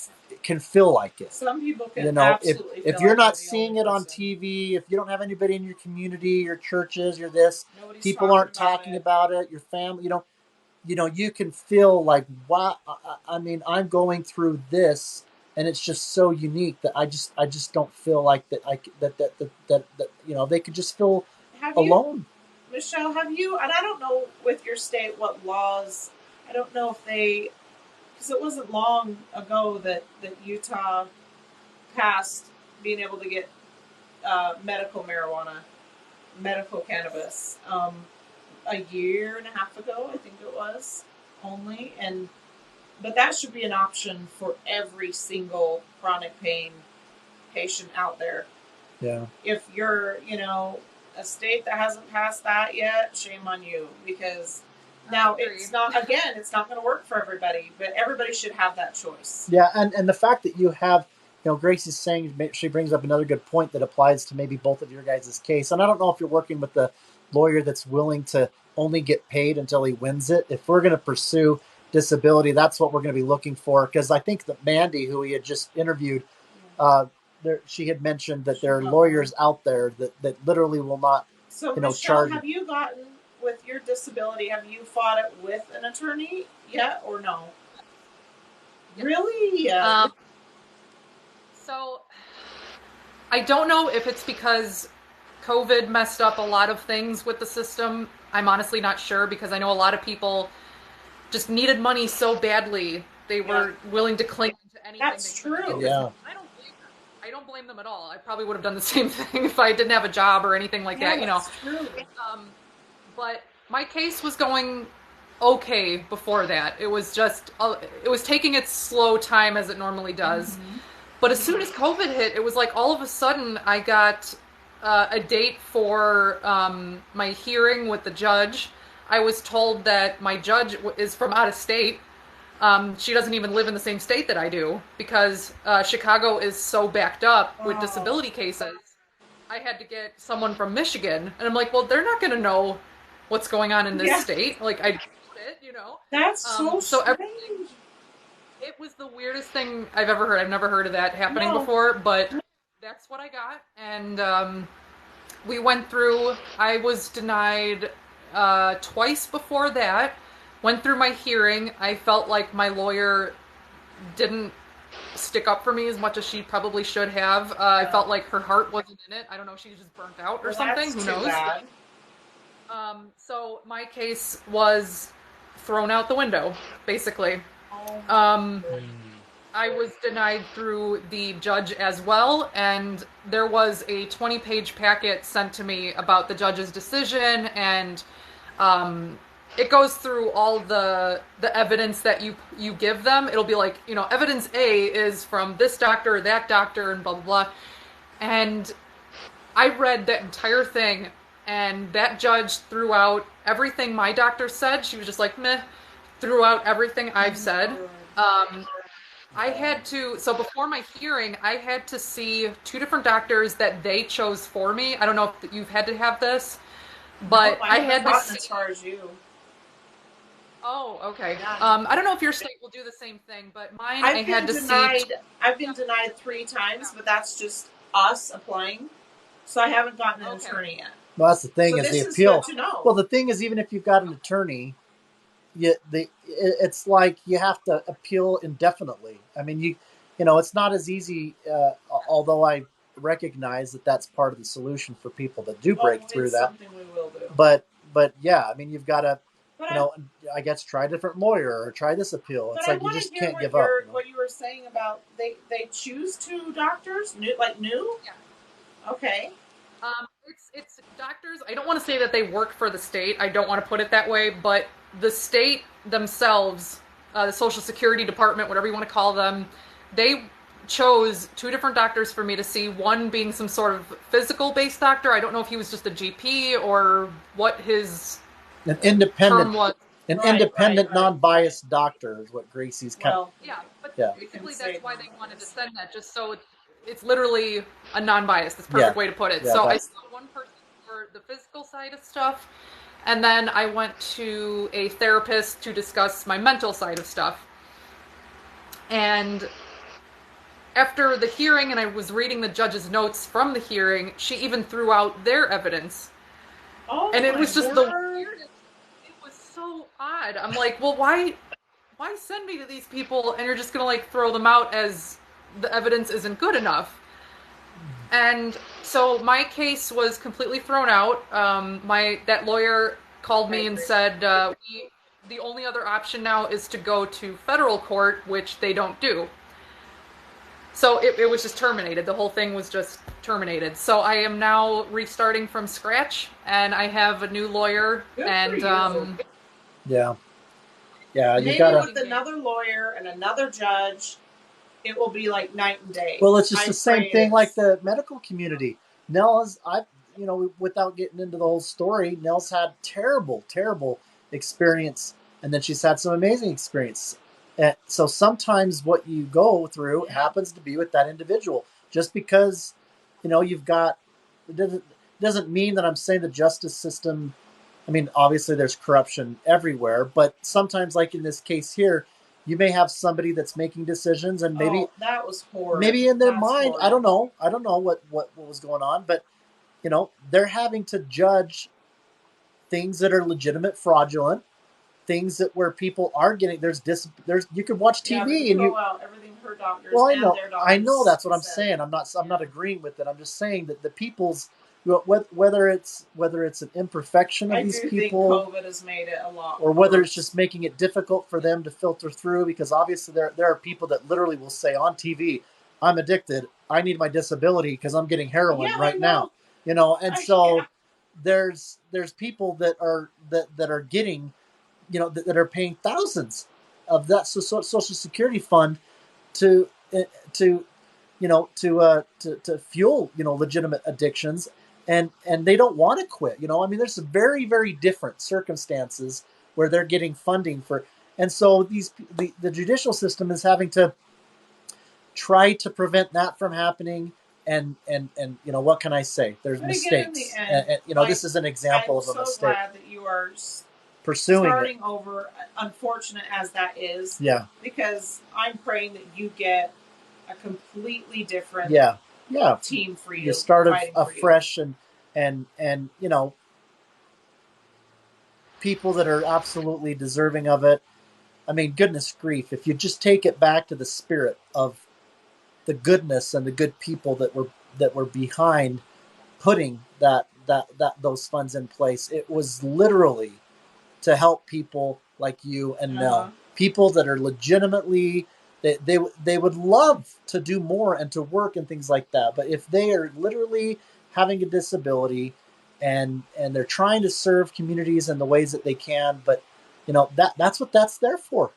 can feel like it. Some people can You know, absolutely if feel you're like not they're the seeing only it on person. TV, if you don't have anybody in your community, your churches, your this, Nobody's people aren't talking talking about it, your family, you can feel like, wow, I mean, I'm going through this, and it's just so unique that I just don't feel like that that they could just feel Have you, alone. Michelle, have you, and I don't know with your state what laws, I don't know if they, because it wasn't long ago that Utah passed being able to get medical marijuana, medical cannabis, a year and a half ago, I think it was, only. But that should be an option for every single chronic pain patient out there. Yeah. If you're, a state that hasn't passed that yet, shame on you, because now it's not going to work for everybody, but everybody should have that choice. Yeah, and the fact that you have, Grace is saying, she brings up another good point that applies to maybe both of your guys' case. And I don't know if you're working with the lawyer that's willing to only get paid until he wins it. If we're going to pursue disability, that's what we're going to be looking for. Because I think that Mandy, who we had just interviewed, she had mentioned that there are lawyers out there that literally will not, So, Michelle, charge. have you gotten, with your disability, have you fought it with an attorney yet or no? Yes. Really? Yeah. So, I don't know if it's because COVID messed up a lot of things with the system. I'm honestly not sure, because I know a lot of people just needed money so badly they were willing to cling to anything. That's true. Yeah. I don't blame them at all. I probably would have done the same thing if I didn't have a job or anything like that. That's true. But my case was going okay before that. It was just it was taking its slow time as it normally does. Mm-hmm. But as soon as COVID hit, it was like all of a sudden I got a date for my hearing with the judge. I was told that my judge is from out of state. She doesn't even live in the same state that I do, because Chicago is so backed up with disability cases. I had to get someone from Michigan, and I'm like, well, they're not going to know what's going on in this state. Like, I did it, That's so strange. It was the weirdest thing I've ever heard. I've never heard of that happening before, but that's what I got. And we went through, I was denied twice before that. Went through my hearing. I felt like my lawyer didn't stick up for me as much as she probably should have. I felt like her heart wasn't in it. I don't know, she was just burnt out or something. Who knows? Bad. So my case was thrown out the window, basically. I was denied through the judge as well, and there was a 20-page packet sent to me about the judge's decision, and it goes through all the evidence that you give them. It'll be like, evidence A is from this doctor or that doctor and blah, blah, blah. And I read that entire thing, and that judge threw out everything my doctor said. She was just like, meh, threw out everything I've said. I had to, so before my hearing, I had to see 2 different doctors that they chose for me. I don't know if you've had to have this, but I had to see. As far as you. Oh, okay. I don't know if your state will do the same thing, but mine, I had to see. I've been denied 3 times, but that's just us applying. So I haven't gotten an attorney yet. Well, that's the thing, So is this the is appeal. good to know. Well, the thing is, even if you've got an attorney, it's like you have to appeal indefinitely. I mean, it's not as easy. Although I recognize that that's part of the solution for people that do break through that. Something we will do. But yeah, I mean, you've got to, I guess try a different lawyer or try this appeal. It's like you just can't give up. What you were saying about they choose 2 doctors, new? Yeah. Okay. It's doctors. I don't want to say that they work for the state. I don't want to put it that way, but the state themselves, the Social Security Department, whatever you want to call them, they chose 2 different doctors for me to see. One being some sort of physical-based doctor. I don't know if he was just a GP or what his term was. Independent, non-biased doctor is what Gracie's kind of. Yeah, but basically that's why they wanted to send that, just so it's literally a non-biased. That's the perfect way to put it. So I saw one person for the physical side of stuff, and then I went to a therapist to discuss my mental side of stuff. And after the hearing, and I was reading the judge's notes from the hearing, she even threw out their evidence. Oh, And it was just the word. weirdest. It was so odd. I'm like, well, why send me to these people and you're just gonna like throw them out as the evidence isn't good enough? And so my case was completely thrown out. That lawyer called me and said, the only other option now is to go to federal court, which they don't do. So it was just terminated. The whole thing was just terminated. So I am now restarting from scratch, and I have a new lawyer. Good and for you. Yeah. Yeah, you Maybe gotta. with another lawyer and another judge, it will be like night and day. Well, it's just the same thing like the medical community. Nell's, without getting into the whole story, Nell's had terrible, terrible experience, and then she's had some amazing experience. And so sometimes what you go through happens to be with that individual. Just because, you've got, it doesn't mean that I'm saying the justice system. I mean, obviously there's corruption everywhere, but sometimes, like in this case here, you may have somebody that's making decisions, and maybe that was horrible. Maybe in their mind, I don't know what was going on, but they're having to judge things that are legitimate fraudulent, things that where people are getting there's you could watch TV and everything her doctors. Well, and their doctors I know that's what I'm saying. I'm not agreeing with it. I'm just saying that the people's whether it's an imperfection of these people, think COVID has made it a lot, or whether it's just making it difficult for them to filter through, because obviously there are people that literally will say on TV, "I'm addicted. I need my disability because I'm getting heroin right now." And so there's people that are getting, that are paying thousands of that Social Security fund to fuel legitimate addictions, and they don't want to quit. I mean, there's some very, very different circumstances where they're getting funding for, and so the judicial system is having to try to prevent that from happening. And what can I say? There's mistakes, and this is an example of a mistake. I'm so glad that you are pursuing starting over, unfortunate as that is. Yeah. Because I'm praying that you get a completely different team for you. You start afresh, and people that are absolutely deserving of it. I mean, goodness grief, if you just take it back to the spirit of the goodness and the good people that were behind putting those funds in place, it was literally to help people like you and Nell, people that are legitimately, they would love to do more and to work and things like that. But if they are literally having a disability and they're trying to serve communities in the ways that they can, but that's what that's there for.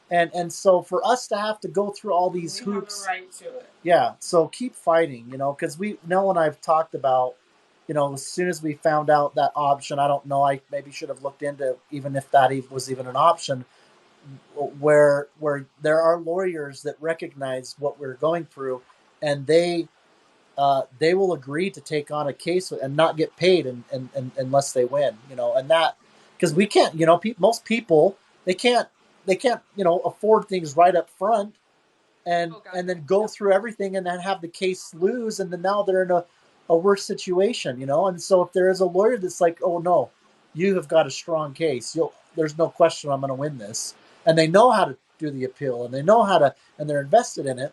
And so for us to have to go through all these hoops, have a right to it. Yeah. So keep fighting, because Nell and I've talked about, as soon as we found out that option, I don't know, I maybe should have looked into even if that was even an option, where there are lawyers that recognize what we're going through, and they will agree to take on a case and not get paid and unless they win, and that, because we can't, most people, they can't afford things right up front and then go through everything and then have the case lose, and then now they're in a worse situation, and so if there is a lawyer that's like, oh no, you have got a strong case, there's no question I'm going to win this, and they know how to do the appeal, and they know how to, and they're invested in it,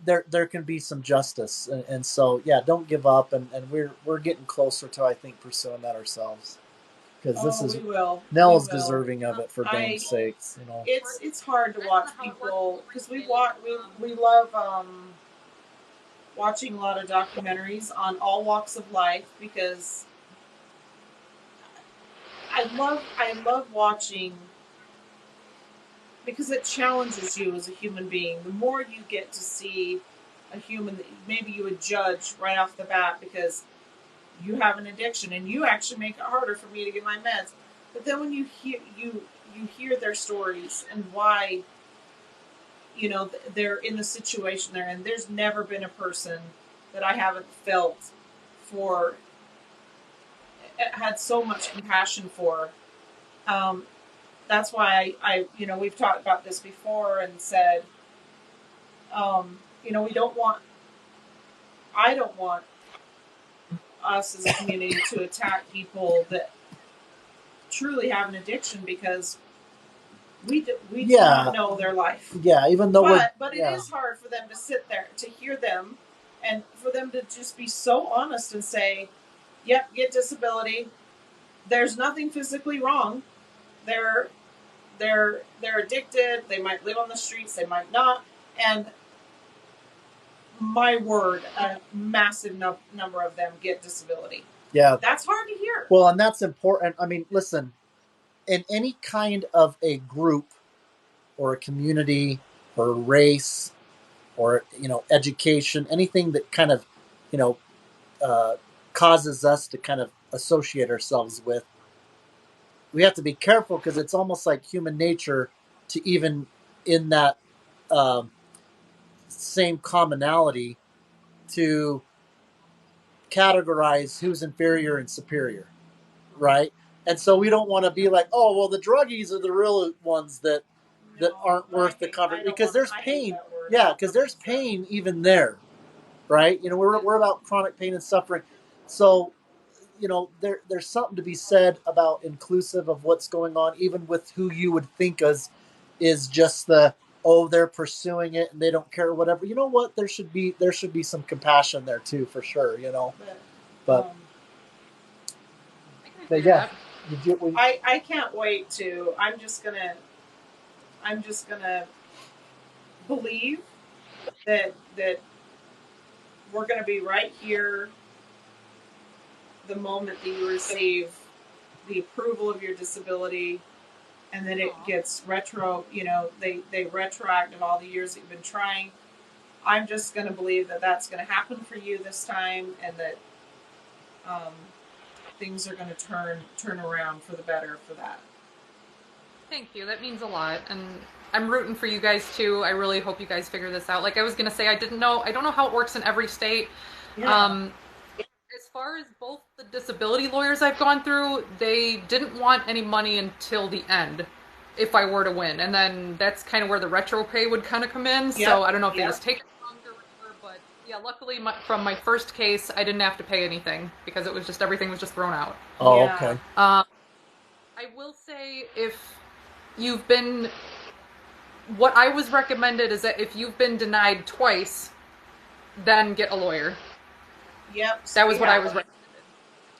there can be some justice, and so don't give up, and we're getting closer to, I think, pursuing that ourselves, because this is Nell is deserving of it, for dang sakes, It's hard to watch people, because we love watching a lot of documentaries on all walks of life, because I love watching, because it challenges you as a human being. The more you get to see a human that maybe you would judge right off the bat because you have an addiction and you actually make it harder for me to get my meds. But then when you hear their stories and why they're in the situation they're in, there's never been a person that I haven't felt had so much compassion for. that's why I we've talked about this before and said, we don't want, I don't want us as a community to attack people that truly have an addiction, because we do not know their life. Yeah, even though but it is hard for them to sit there, to hear them, and for them to just be so honest and say, "Yep, get disability. There's nothing physically wrong. They're addicted. They might live on the streets. They might not." And my word, a massive number of them get disability. Yeah, that's hard to hear. Well, and that's important. I mean, listen, in any kind of a group or a community or a race or education, anything that kind of causes us to kind of associate ourselves with, we have to be careful, because it's almost like human nature to, even in that same commonality, to categorize who's inferior and superior, right? And so we don't want to be like, oh, well, the druggies are the real ones that aren't worth the cover, because there's pain. Yeah, because there's pain even there, right? We're about chronic pain and suffering. So, there's something to be said about inclusive of what's going on, even with who you would think is just they're pursuing it and they don't care, whatever. You know what? There should be some compassion there too, for sure. But yeah, I can't wait to. I'm just gonna believe that we're gonna be right here the moment that you receive the approval of your disability, and then it gets they retroactive all the years that you've been trying. I'm just going to believe that that's going to happen for you this time, and that things are going to turn around for the better for that. Thank you. That means a lot, and I'm rooting for you guys too. I really hope you guys figure this out. Like I was going to say, I don't know how it works in every state. Yeah. As far as both the disability lawyers I've gone through, they didn't want any money until the end if I were to win. And then that's kind of where the retro pay would kind of come in. Yep. So I don't know if they just take it longer or whatever. But yeah, luckily from my first case, I didn't have to pay anything, because it was just, everything was just thrown out. Oh, yeah. Okay. I will say, if you've been, what I was recommended is that if you've been denied twice, then get a lawyer. Yep. That was what I was recommended.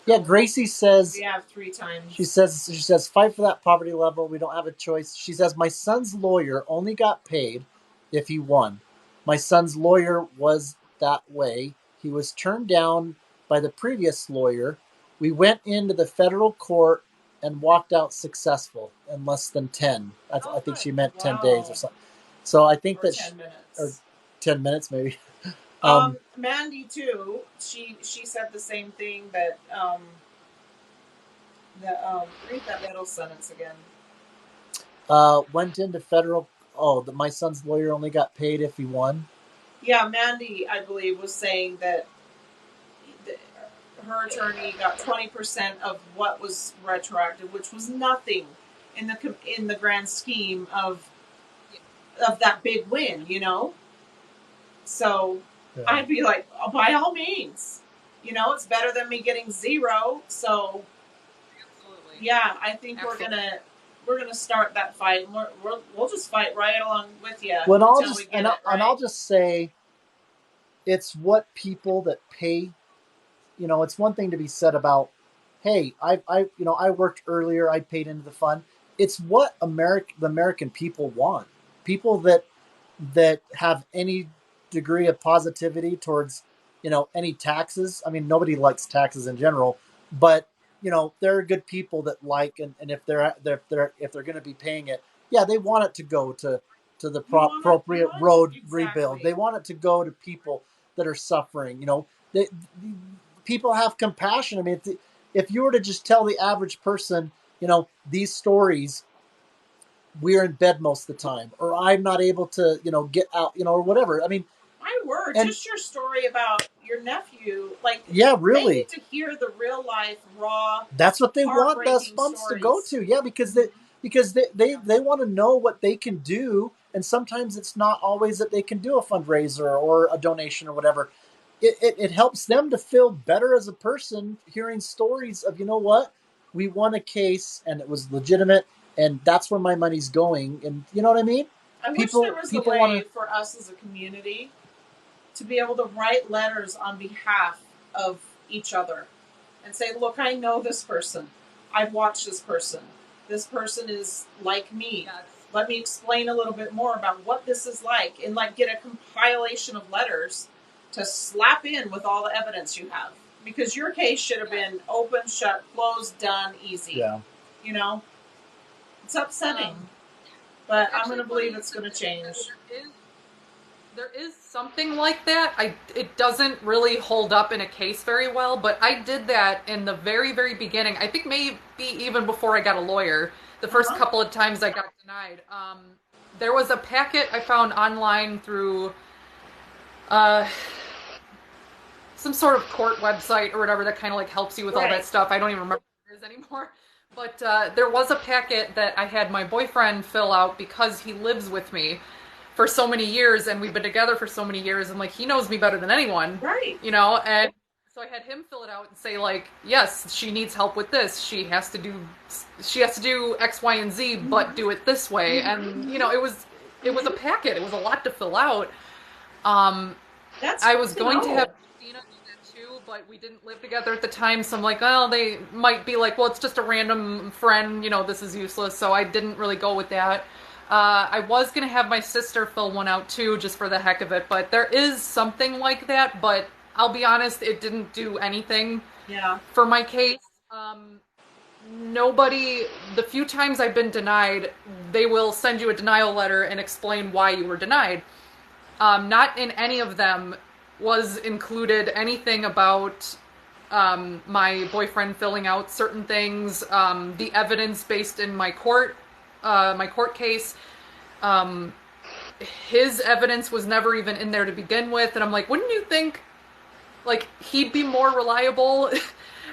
Yeah, Gracie says we have 3 times. She says fight for that poverty level. We don't have a choice. She says my son's lawyer only got paid if he won. My son's lawyer was that way. He was turned down by the previous lawyer. We went into the federal court and walked out successful in less than 10. I think she meant 10 days or something. So I think or 10 minutes. Or 10 minutes maybe. Mandy too. She said the same thing, that read that middle sentence again. Went into federal. Oh, my son's lawyer only got paid if he won. Yeah, Mandy, I believe, was saying that her attorney got 20% of what was retroactive, which was nothing in the grand scheme of that big win, So. Yeah. I'd be like, oh, by all means, it's better than me getting 0. So, absolutely, yeah, I think absolutely. we're gonna start that fight. And we'll just fight right along with you. Well, I'll just say, it's what people that pay. It's one thing to be said about, hey, I worked earlier, I paid into the fund. It's what the American people want. People that have any degree of positivity towards any taxes. I mean, nobody likes taxes in general, but there are good people that like, and if they're going to be paying it, yeah, they want it to go to the appropriate road rebuild. They want it to go to people that are suffering. People have compassion. I mean, if you were to just tell the average person, these stories, we're in bed most of the time, or I'm not able to, get out, or whatever. I mean, my word, just your story about your nephew, like, yeah, really, they need to hear the real life, raw. That's what they want those funds to go to. Yeah, because because they want to know what they can do, and sometimes it's not always that they can do a fundraiser or a donation or whatever. It helps them to feel better as a person, hearing stories of, you know what, we won a case and it was legitimate, and that's where my money's going, and you know what I mean. I wish there was a People way want to. for us as a community to be able to write letters on behalf of each other and say, look, I know this person. I've watched this person. This person is like me. Yes. Let me explain a little bit more about what this is like, and like get a compilation of letters to slap in with all the evidence you have. Because your case should have been open, shut, closed, done, easy. Yeah. You know? It's upsetting. But I'm going to believe it's going to change. There is something like that. It doesn't really hold up in a case very well, but I did that in the very, very beginning. I think maybe even before I got a lawyer. The first couple of times I got denied. There was a packet I found online through some sort of court website or whatever that kind of like helps you with all that stuff. I don't even remember what it is anymore. But there was a packet that I had my boyfriend fill out because he lives with me for so many years, and we've been together for so many years, and like he knows me better than anyone, right? You know, and so I had him fill it out and say like, yes, she needs help with this. She has to do X, Y, and Z, but do it this way. And you know, it was a packet. It was a lot to fill out. I was going to have Christina do that too, but we didn't live together at the time, so I'm like, oh, they might be like, well, it's just a random friend, you know, this is useless, so I didn't really go with that. I was going to have my sister fill one out too, just for the heck of it, but there is something like that, but I'll be honest, it didn't do anything for my case. The few times I've been denied, they will send you a denial letter and explain why you were denied. Not in any of them was included anything about my boyfriend filling out certain things, the evidence based in my court case. His evidence was never even in there to begin with, and I'm like, wouldn't you think like he'd be more reliable?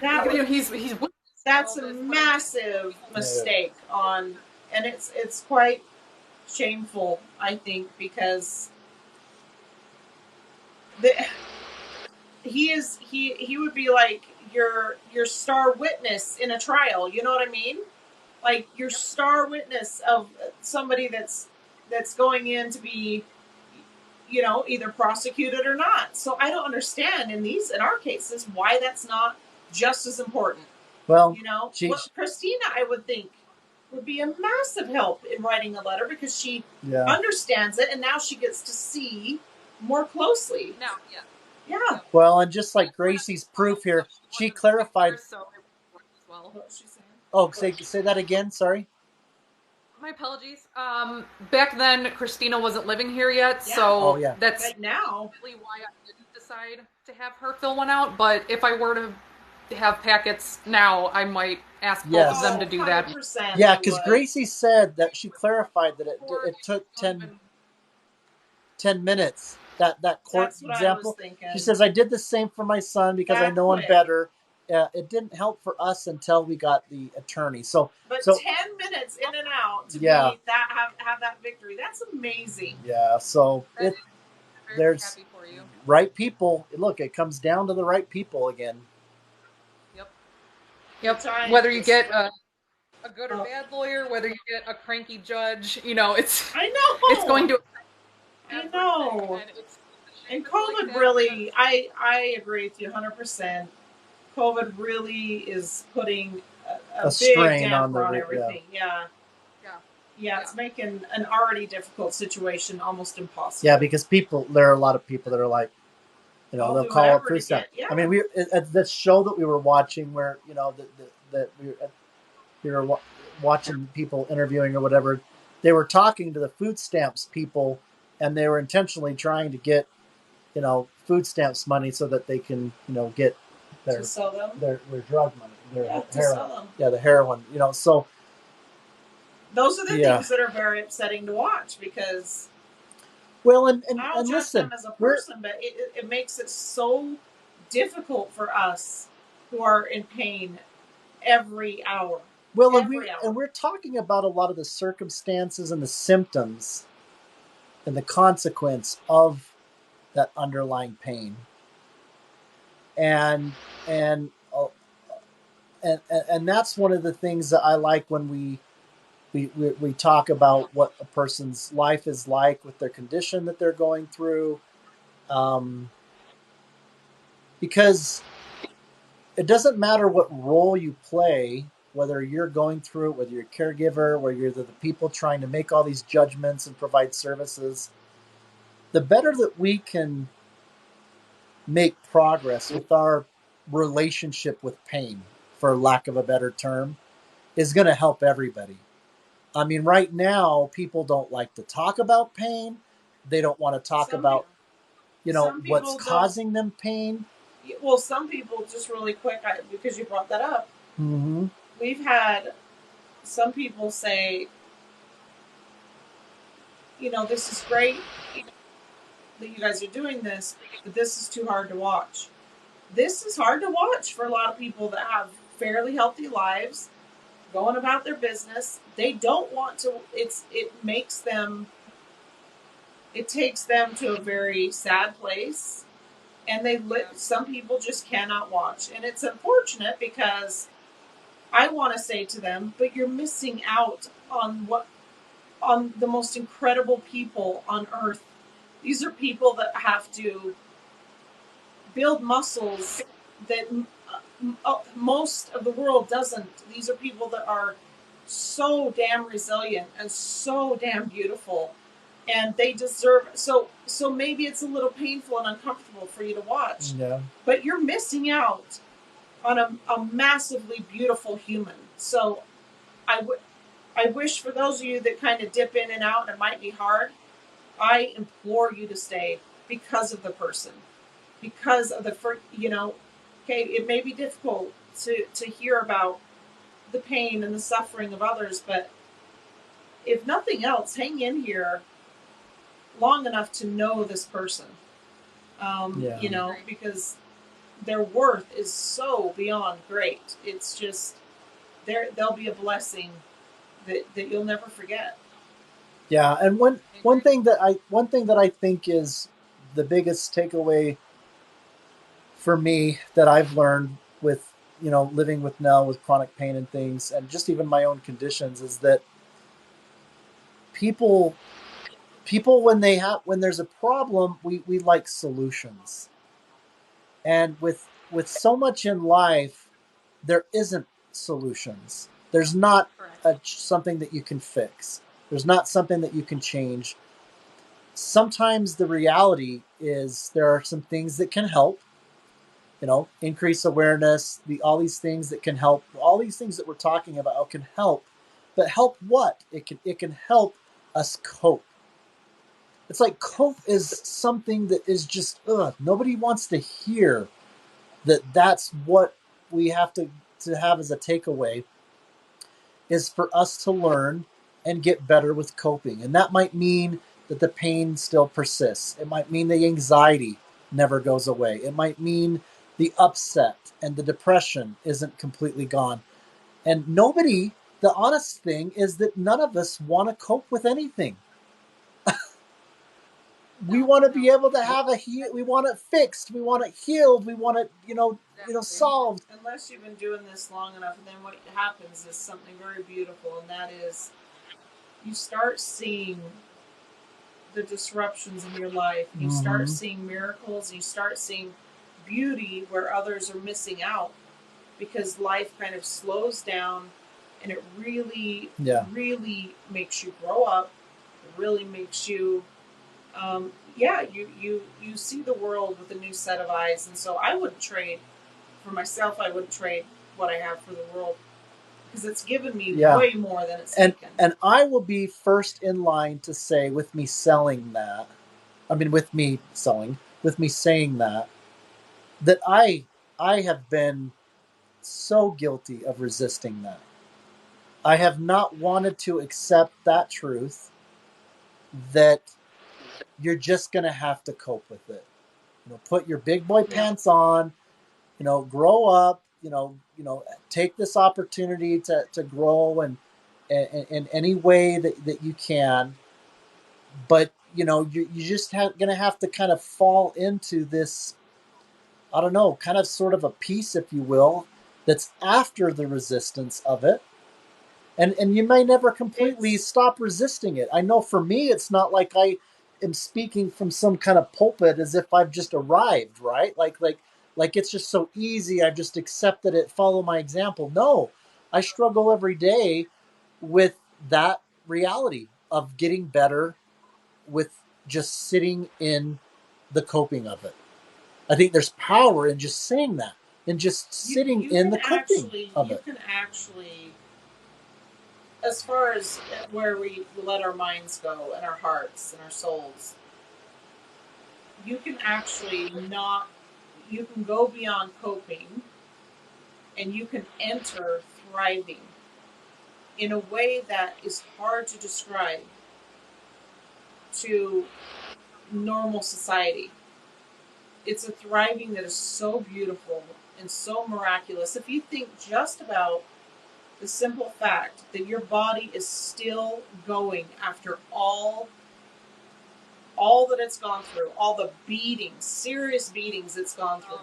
That's a massive mistake and it's quite shameful, I think, because he would be like your star witness in a trial. You know what I mean? Like your star witness of somebody that's going in to be, you know, either prosecuted or not. So I don't understand in our cases why that's not just as important. Well, you know, Christina, I would think, would be a massive help in writing a letter because she understands it, and now she gets to see more closely. Now, yeah. Well, and just like Gracie's proof here, she clarified. What was she saying? Oh, say that again. Sorry. My apologies. Back then, Christina wasn't living here yet, so that's right now really why I didn't decide to have her fill one out. But if I were to have packets now, I might ask both of them to do that. Yeah, because Gracie said that she clarified that it took 10 minutes. That court example. She says, I did the same for my son because I know him better. It didn't help for us until we got the attorney. So 10 minutes in and out to be have that victory. That's amazing. Yeah, so there's right people. Look, it comes down to the right people again. Yep. Whether you get a good or bad lawyer, whether you get a cranky judge, you know, it's going to. I know. And COVID really, I agree with you 100%. COVID really is putting a big strain damper on everything. Yeah, it's making an already difficult situation almost impossible. Yeah, because there are a lot of people that are like, you know, they'll call it food stamp. I mean, the show that we were watching, where you know that we were watching people interviewing or whatever, they were talking to the food stamps people, and they were intentionally trying to get, you know, food stamps money so that they can, you know, get their drug money, their heroin. Yeah, the heroin. You know, so those are the things that are very upsetting to watch because. Well, and I'll judge them as a person, but it makes it so difficult for us who are in pain every hour. Well, every hour. and we're talking about a lot of the circumstances and the symptoms and the consequence of that underlying pain, and and uh, and that's one of the things that I like when we talk about what a person's life is like with their condition that they're going through, um, because it doesn't matter what role you play, whether you're going through it, whether you're a caregiver, whether you're the people trying to make all these judgments and provide services. The better that we can make progress with our relationship with pain, for lack of a better term, is going to help everybody. I mean, right now, people don't like to talk about pain. They don't want to talk about, what's causing them pain. Well, some people, just really quick, because you brought that up, Mm-hmm. we've had some people say, this is great that you guys are doing this, but this is too hard to watch. This is hard to watch for a lot of people that have fairly healthy lives, going about their business. They don't want to. It takes them to a very sad place, and some people just cannot watch, and it's unfortunate because I want to say to them, but you're missing out on the most incredible people on earth. These are people that have to build muscles that most of the world doesn't. These are people that are so damn resilient and so damn beautiful, and they deserve. So maybe it's a little painful and uncomfortable for you to watch. Yeah. But you're missing out on a massively beautiful human. So I wish for those of you that kind of dip in and out, and it might be hard, I implore you to stay because of the person, because of okay, it may be difficult to hear about the pain and the suffering of others, but if nothing else, hang in here long enough to know this person, because their worth is so beyond great. It's just, they'll be a blessing that you'll never forget. Yeah, and one thing that I think is the biggest takeaway for me that I've learned with living with Nell with chronic pain and things, and just even my own conditions, is that people when there's a problem, we like solutions, and with so much in life, there isn't solutions. There's not something that you can fix. There's not something that you can change. Sometimes the reality is there are some things that can help, increase awareness, all these things that can help, all these things that we're talking about can help. But help what? It can help us cope. It's like cope is something that is just, nobody wants to hear that's what we have to have as a takeaway, is for us to learn and get better with coping. And that might mean that the pain still persists. It might mean the anxiety never goes away. It might mean the upset and the depression isn't completely gone. And the honest thing is that none of us want to cope with anything. We want to be able to have we want it fixed, we want it healed, we want it, solved. Unless you've been doing this long enough, and then what happens is something very beautiful, and that is you start seeing the disruptions in your life. You start seeing miracles. You start seeing beauty where others are missing out, because life kind of slows down, and it really, really makes you grow up. It really makes you, you see the world with a new set of eyes. And so I wouldn't trade, for myself, I wouldn't trade what I have for the world, because it's given me way more than it's taken. And I will be first in line to say, with me saying that, that I have been so guilty of resisting that. I have not wanted to accept that truth, that you're just going to have to cope with it. Put your big boy pants on, grow up, take this opportunity to grow and in any way that you can. But you just gonna have to kind of fall into this, I don't know, kind of sort of a peace, if you will, that's after the resistance of it. And you may never completely stop resisting it. I know for me, it's not like I am speaking from some kind of pulpit as if I've just arrived, right? Like it's just so easy. I've just accepted it, follow my example. No, I struggle every day with that reality of getting better with just sitting in the coping of it. I think there's power in just saying that and just sitting in the coping of it. You can actually, as far as where we let our minds go and our hearts and our souls, you can actually you can go beyond coping and you can enter thriving in a way that is hard to describe to normal society. It's a thriving that is so beautiful and so miraculous. If you think just about the simple fact that your body is still going after all that it's gone through, all the beatings, serious beatings it's gone through,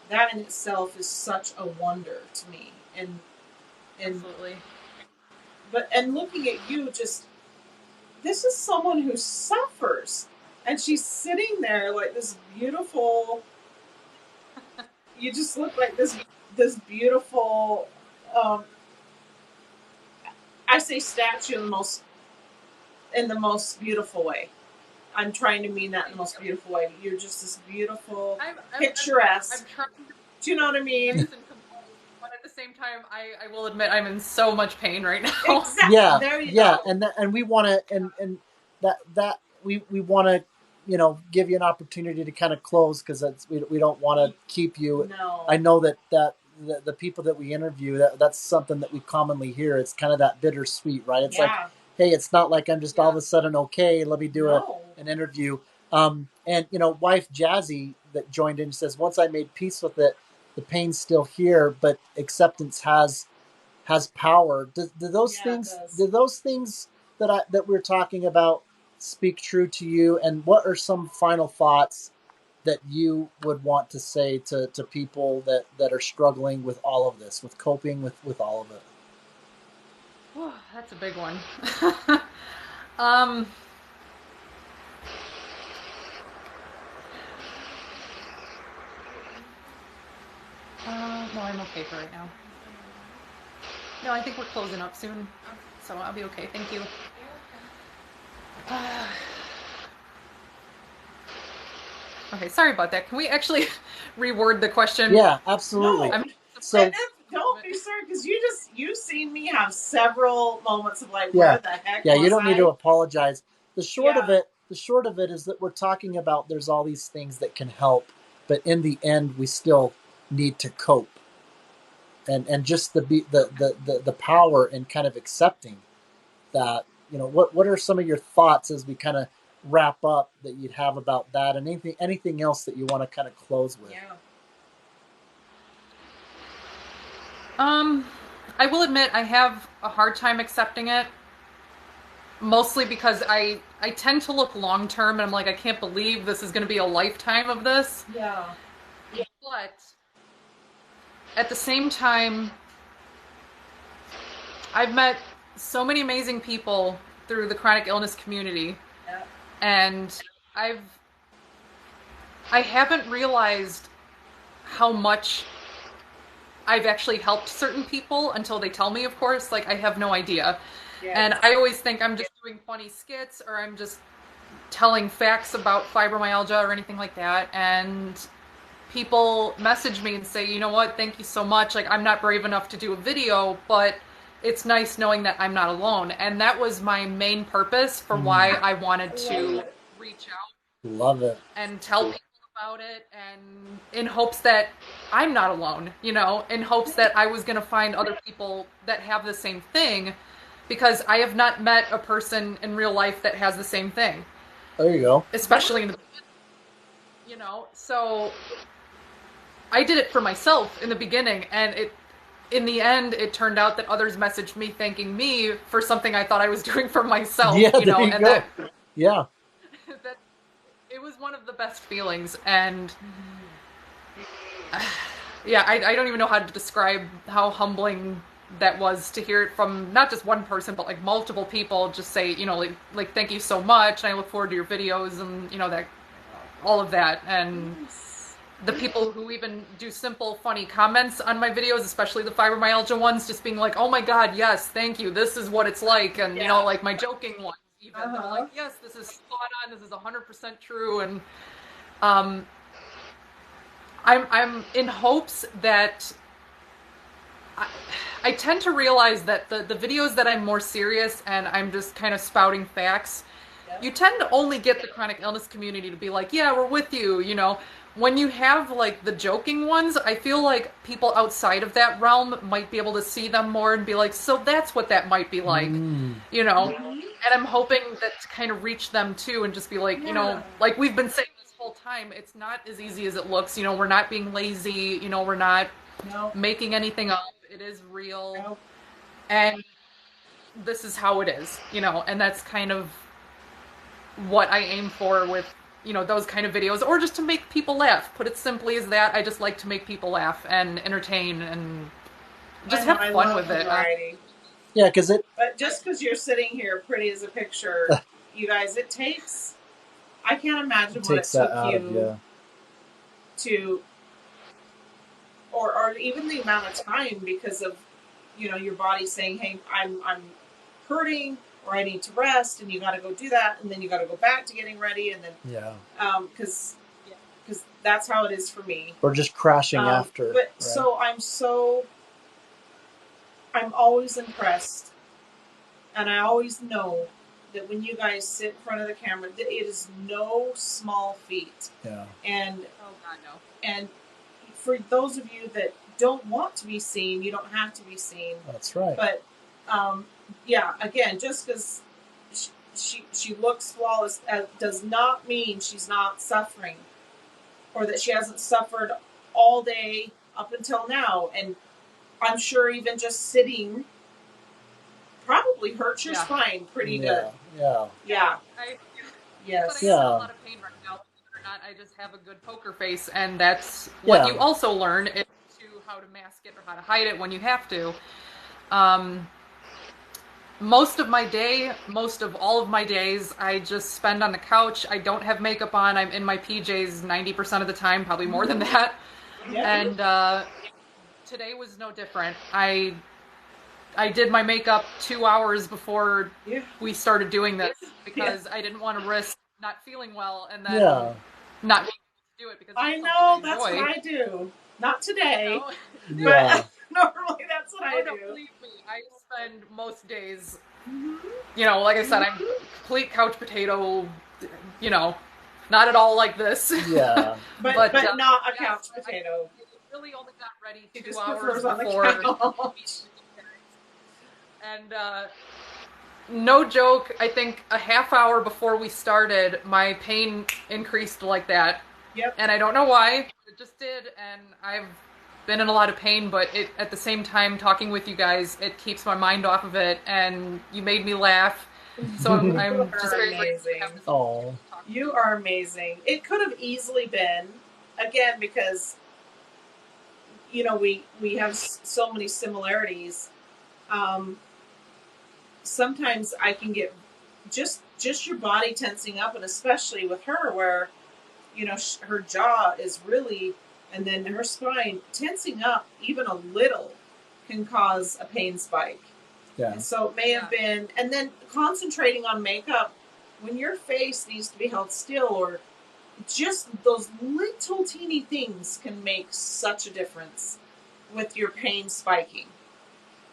that in itself is such a wonder to me. And Absolutely. And looking at you, just, this is someone who suffers, and she's sitting there like this beautiful. You just look like this beautiful. I say statue in the most beautiful way. I'm trying to mean that in the most beautiful way. You're just this beautiful, picturesque. I'm trying to, do you know what I mean? But at the same time, I will admit I'm in so much pain right now. Exactly. Yeah, there you go. and we want to and that we want to give you an opportunity to kind of close, because we don't want to keep you. No. I know that the people that we interview, that's something that we commonly hear. It's kind of that bittersweet, right? It's like, hey, it's not like I'm just all of a sudden okay. Let me do an interview. And wife Jazzy that joined in says, once I made peace with it, the pain's still here, but acceptance has power. Do those things that we're talking about speak true to you? And what are some final thoughts that you would want to say to people that are struggling with all of this, with coping with all of it? Oh, that's a big one. No, I'm okay for right now. No, I think we're closing up soon, so I'll be okay. Thank you. Okay, sorry about that. Can we actually reword the question? Yeah, absolutely. No. Don't be sorry, because you've seen me have several moments of like, where the heck was you don't need to apologize. The short of it is that we're talking about there's all these things that can help, but in the end we still need to cope. And just the power in kind of accepting that. What are some of your thoughts as we kind of wrap up that you'd have about that, and anything else that you want to kind of close with? I will admit I have a hard time accepting it, mostly because I tend to look long term, and I'm like, I can't believe this is going to be a lifetime of this. Yeah. But at the same time, I've met so many amazing people through the chronic illness community, and I haven't realized how much I've actually helped certain people until they tell me, of course. Like, I have no idea. Yes. And I always think I'm just doing funny skits, or I'm just telling facts about fibromyalgia or anything like that. And people message me and say, you know what, thank you so much. Like, I'm not brave enough to do a video, but it's nice knowing that I'm not alone. And that was my main purpose for why I wanted to reach out. Love it. And tell people about it, and in hopes that I'm not alone, in hopes that I was going to find other people that have the same thing, because I have not met a person in real life that has the same thing. There you go. Especially in the, so I did it for myself in the beginning, and in the end, it turned out that others messaged me thanking me for something I thought I was doing for myself, Yeah, you there know, you and go. Yeah. that it was one of the best feelings. And yeah, I don't even know how to describe how humbling that was to hear it from not just one person, but like multiple people just say, you know, like thank you so much, and I look forward to your videos, and you know that all of that. And the people who even do simple, funny comments on my videos, especially the fibromyalgia ones, just being like, "Oh my God, yes, thank you. This is what it's like," and you know, like my joking ones, even they're like, "Yes, this is spot on. This is 100% true," and um, I'm in hopes that I, I tend to realize that the videos that I'm more serious and I'm just kind of spouting facts, you tend to only get the chronic illness community to be like, yeah, we're with you, you know. When you have like the joking ones, I feel like people outside of that realm might be able to see them more and be like, so that's what that might be like, Mm. you know. And I'm hoping that to kind of reach them too and just be like, you know, like we've been saying this whole time, it's not as easy as it looks, you know, we're not being lazy, you know, we're not making anything up. It is real. And this is how it is, you know, and that's kind of what I aim for with, you know, those kind of videos, or just to make people laugh. Put it simply as that. I just like to make people laugh and entertain and just have fun with it. Yeah, because But just because you're sitting here pretty as a picture, you guys, it takes. I can't imagine what it takes that took out of you you. to, or even the amount of time because of, you know, your body saying, "Hey, I'm hurting," or "I need to rest," and you got to go do that, and then you got to go back to getting ready, and then because that's how it is for me. Or just crashing after. But right? I'm always impressed, and I always know that when you guys sit in front of the camera, that it is no small feat. Yeah. And oh God, no. And for those of you that don't want to be seen, you don't have to be seen. That's right. But yeah, again, just because she looks flawless does not mean she's not suffering, or that she hasn't suffered all day up until now. And I'm sure even just sitting probably hurts your spine pretty good. Yeah. Yes. But I'm in a lot of pain right now. Or not, I just have a good poker face, and that's what you also learn is how to mask it or how to hide it when you have to. Most of all of my days, I just spend on the couch. I don't have makeup on. I'm in my PJs 90% of the time, probably more than that. And today was no different. I did my makeup 2 hours before we started doing this because I didn't want to risk not feeling well and then not being able to do it because I know that's what I do. Not today, but normally that's what I do. Believe me, I spend most days, you know, like I said, I'm a complete couch potato, you know, not at all like this. Yeah. but not a couch potato. I really only got ready 2 hours before. And no joke, I think a half hour before we started, my pain increased like that. Yep. And I don't know why, it just did, and I've been in a lot of pain, but it at the same time, talking with you guys, it keeps my mind off of it, and you made me laugh. So I'm just very amazing. Oh, you are amazing. It could have easily been, again, because, you know, we have so many similarities. Sometimes I can get just your body tensing up, and especially with her where, you know, her jaw is really, and then her spine tensing up even a little can cause a pain spike. Yeah. And so it may have been, and then concentrating on makeup when your face needs to be held still, or just those little teeny things can make such a difference with your pain spiking.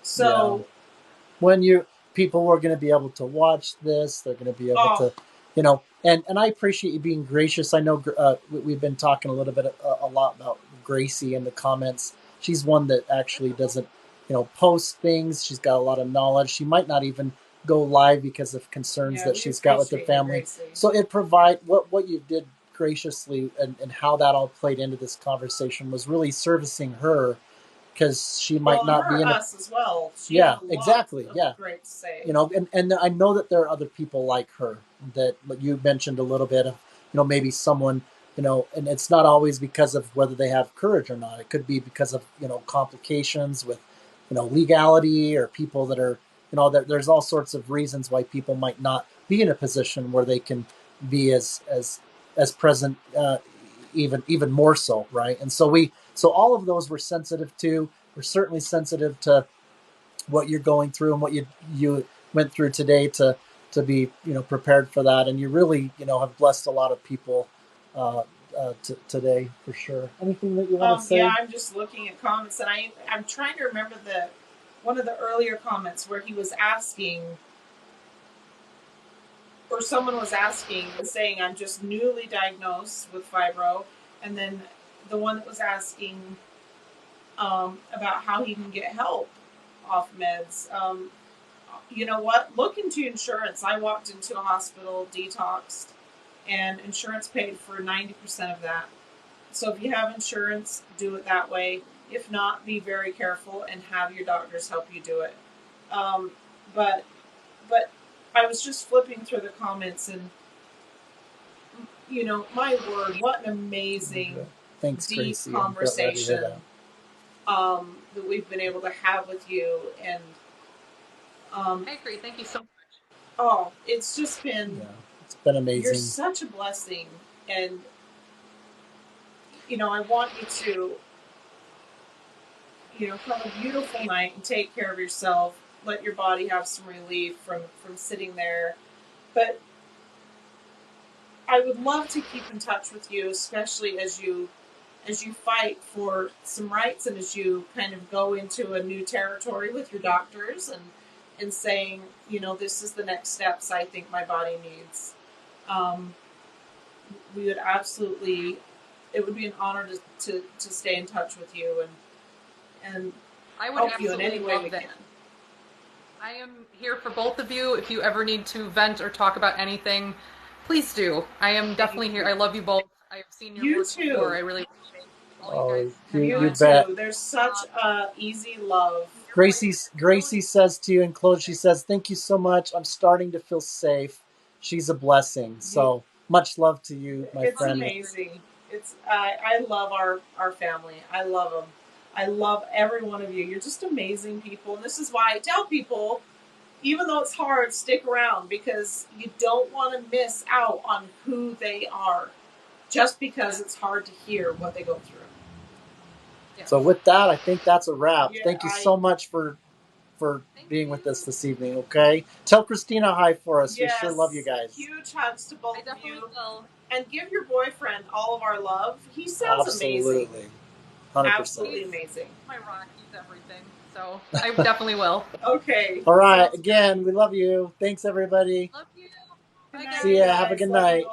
So when people are going to be able to watch this, they're going to be able to, you know, and I appreciate you being gracious. I know we've been talking a little bit, a lot about Gracie in the comments. She's one that actually doesn't, you know, post things. She's got a lot of knowledge. She might not even go live because of concerns that she's got with the family. So it what you did graciously, and how that all played into this conversation was really servicing her, because she might not be in us as well. She yeah, exactly. Yeah, great to say. You know, and I know that there are other people like her that you mentioned a little bit of, you know, maybe someone, you know, and it's not always because of whether they have courage or not. It could be because of, you know, complications with, you know, legality, or people that are, you know, that there's all sorts of reasons why people might not be in a position where they can be as present, even more so, right? And so all of those we're sensitive to. We're certainly sensitive to what you're going through and what you went through today to be, you know, prepared for that. And you really, you know, have blessed a lot of people today, for sure. Anything that you want to say? Yeah, I'm just looking at comments, and I'm trying to remember one of the earlier comments where he was asking, or someone was asking and saying, I'm just newly diagnosed with fibro, and then the one that was asking about how he can get help off meds. You know what? Look into insurance. I walked into a hospital, detoxed, and insurance paid for 90% of that. So if you have insurance, do it that way. If not, be very careful and have your doctors help you do it. But I was just flipping through the comments, and you know, my word, what an amazing, Thanks, deep Gracie. conversation that we've been able to have with you. And I agree. Thank you so much. Oh, it's just been, it's been amazing. You're such a blessing, and you know, I want you to, you know, have a beautiful night and take care of yourself. Let your body have some relief from sitting there. But I would love to keep in touch with you, especially as you fight for some rights, and as you kind of go into a new territory with your doctors, and saying, you know, this is the next steps I think my body needs. We would absolutely, it would be an honor to stay in touch with you and I would help you in any way love we that. can. I am here for both of you. If you ever need to vent or talk about anything, please do. I am definitely here. I love you both. I have seen your work before. I really appreciate all you guys. You bet. There's such easy love. Gracie says to you in close, she says, thank you so much. I'm starting to feel safe. She's a blessing. So much love to you, my friend. It's amazing. I love our family. I love them. I love every one of you. You're just amazing people. And this is why I tell people, even though it's hard, stick around, because you don't want to miss out on who they are, just because it's hard to hear what they go through. So with that, I think that's a wrap. Thank you so much for being with us this evening, okay? Tell Christina hi for us. Yes. We sure love you guys. Huge hugs to both of you. Will. And give your boyfriend all of our love. He sounds amazing. 100%. Absolutely amazing. My rock, he's everything. So I definitely will. Okay. All right. Again, we love you. Thanks, everybody. Love you. Bye, See ya. Have a good night.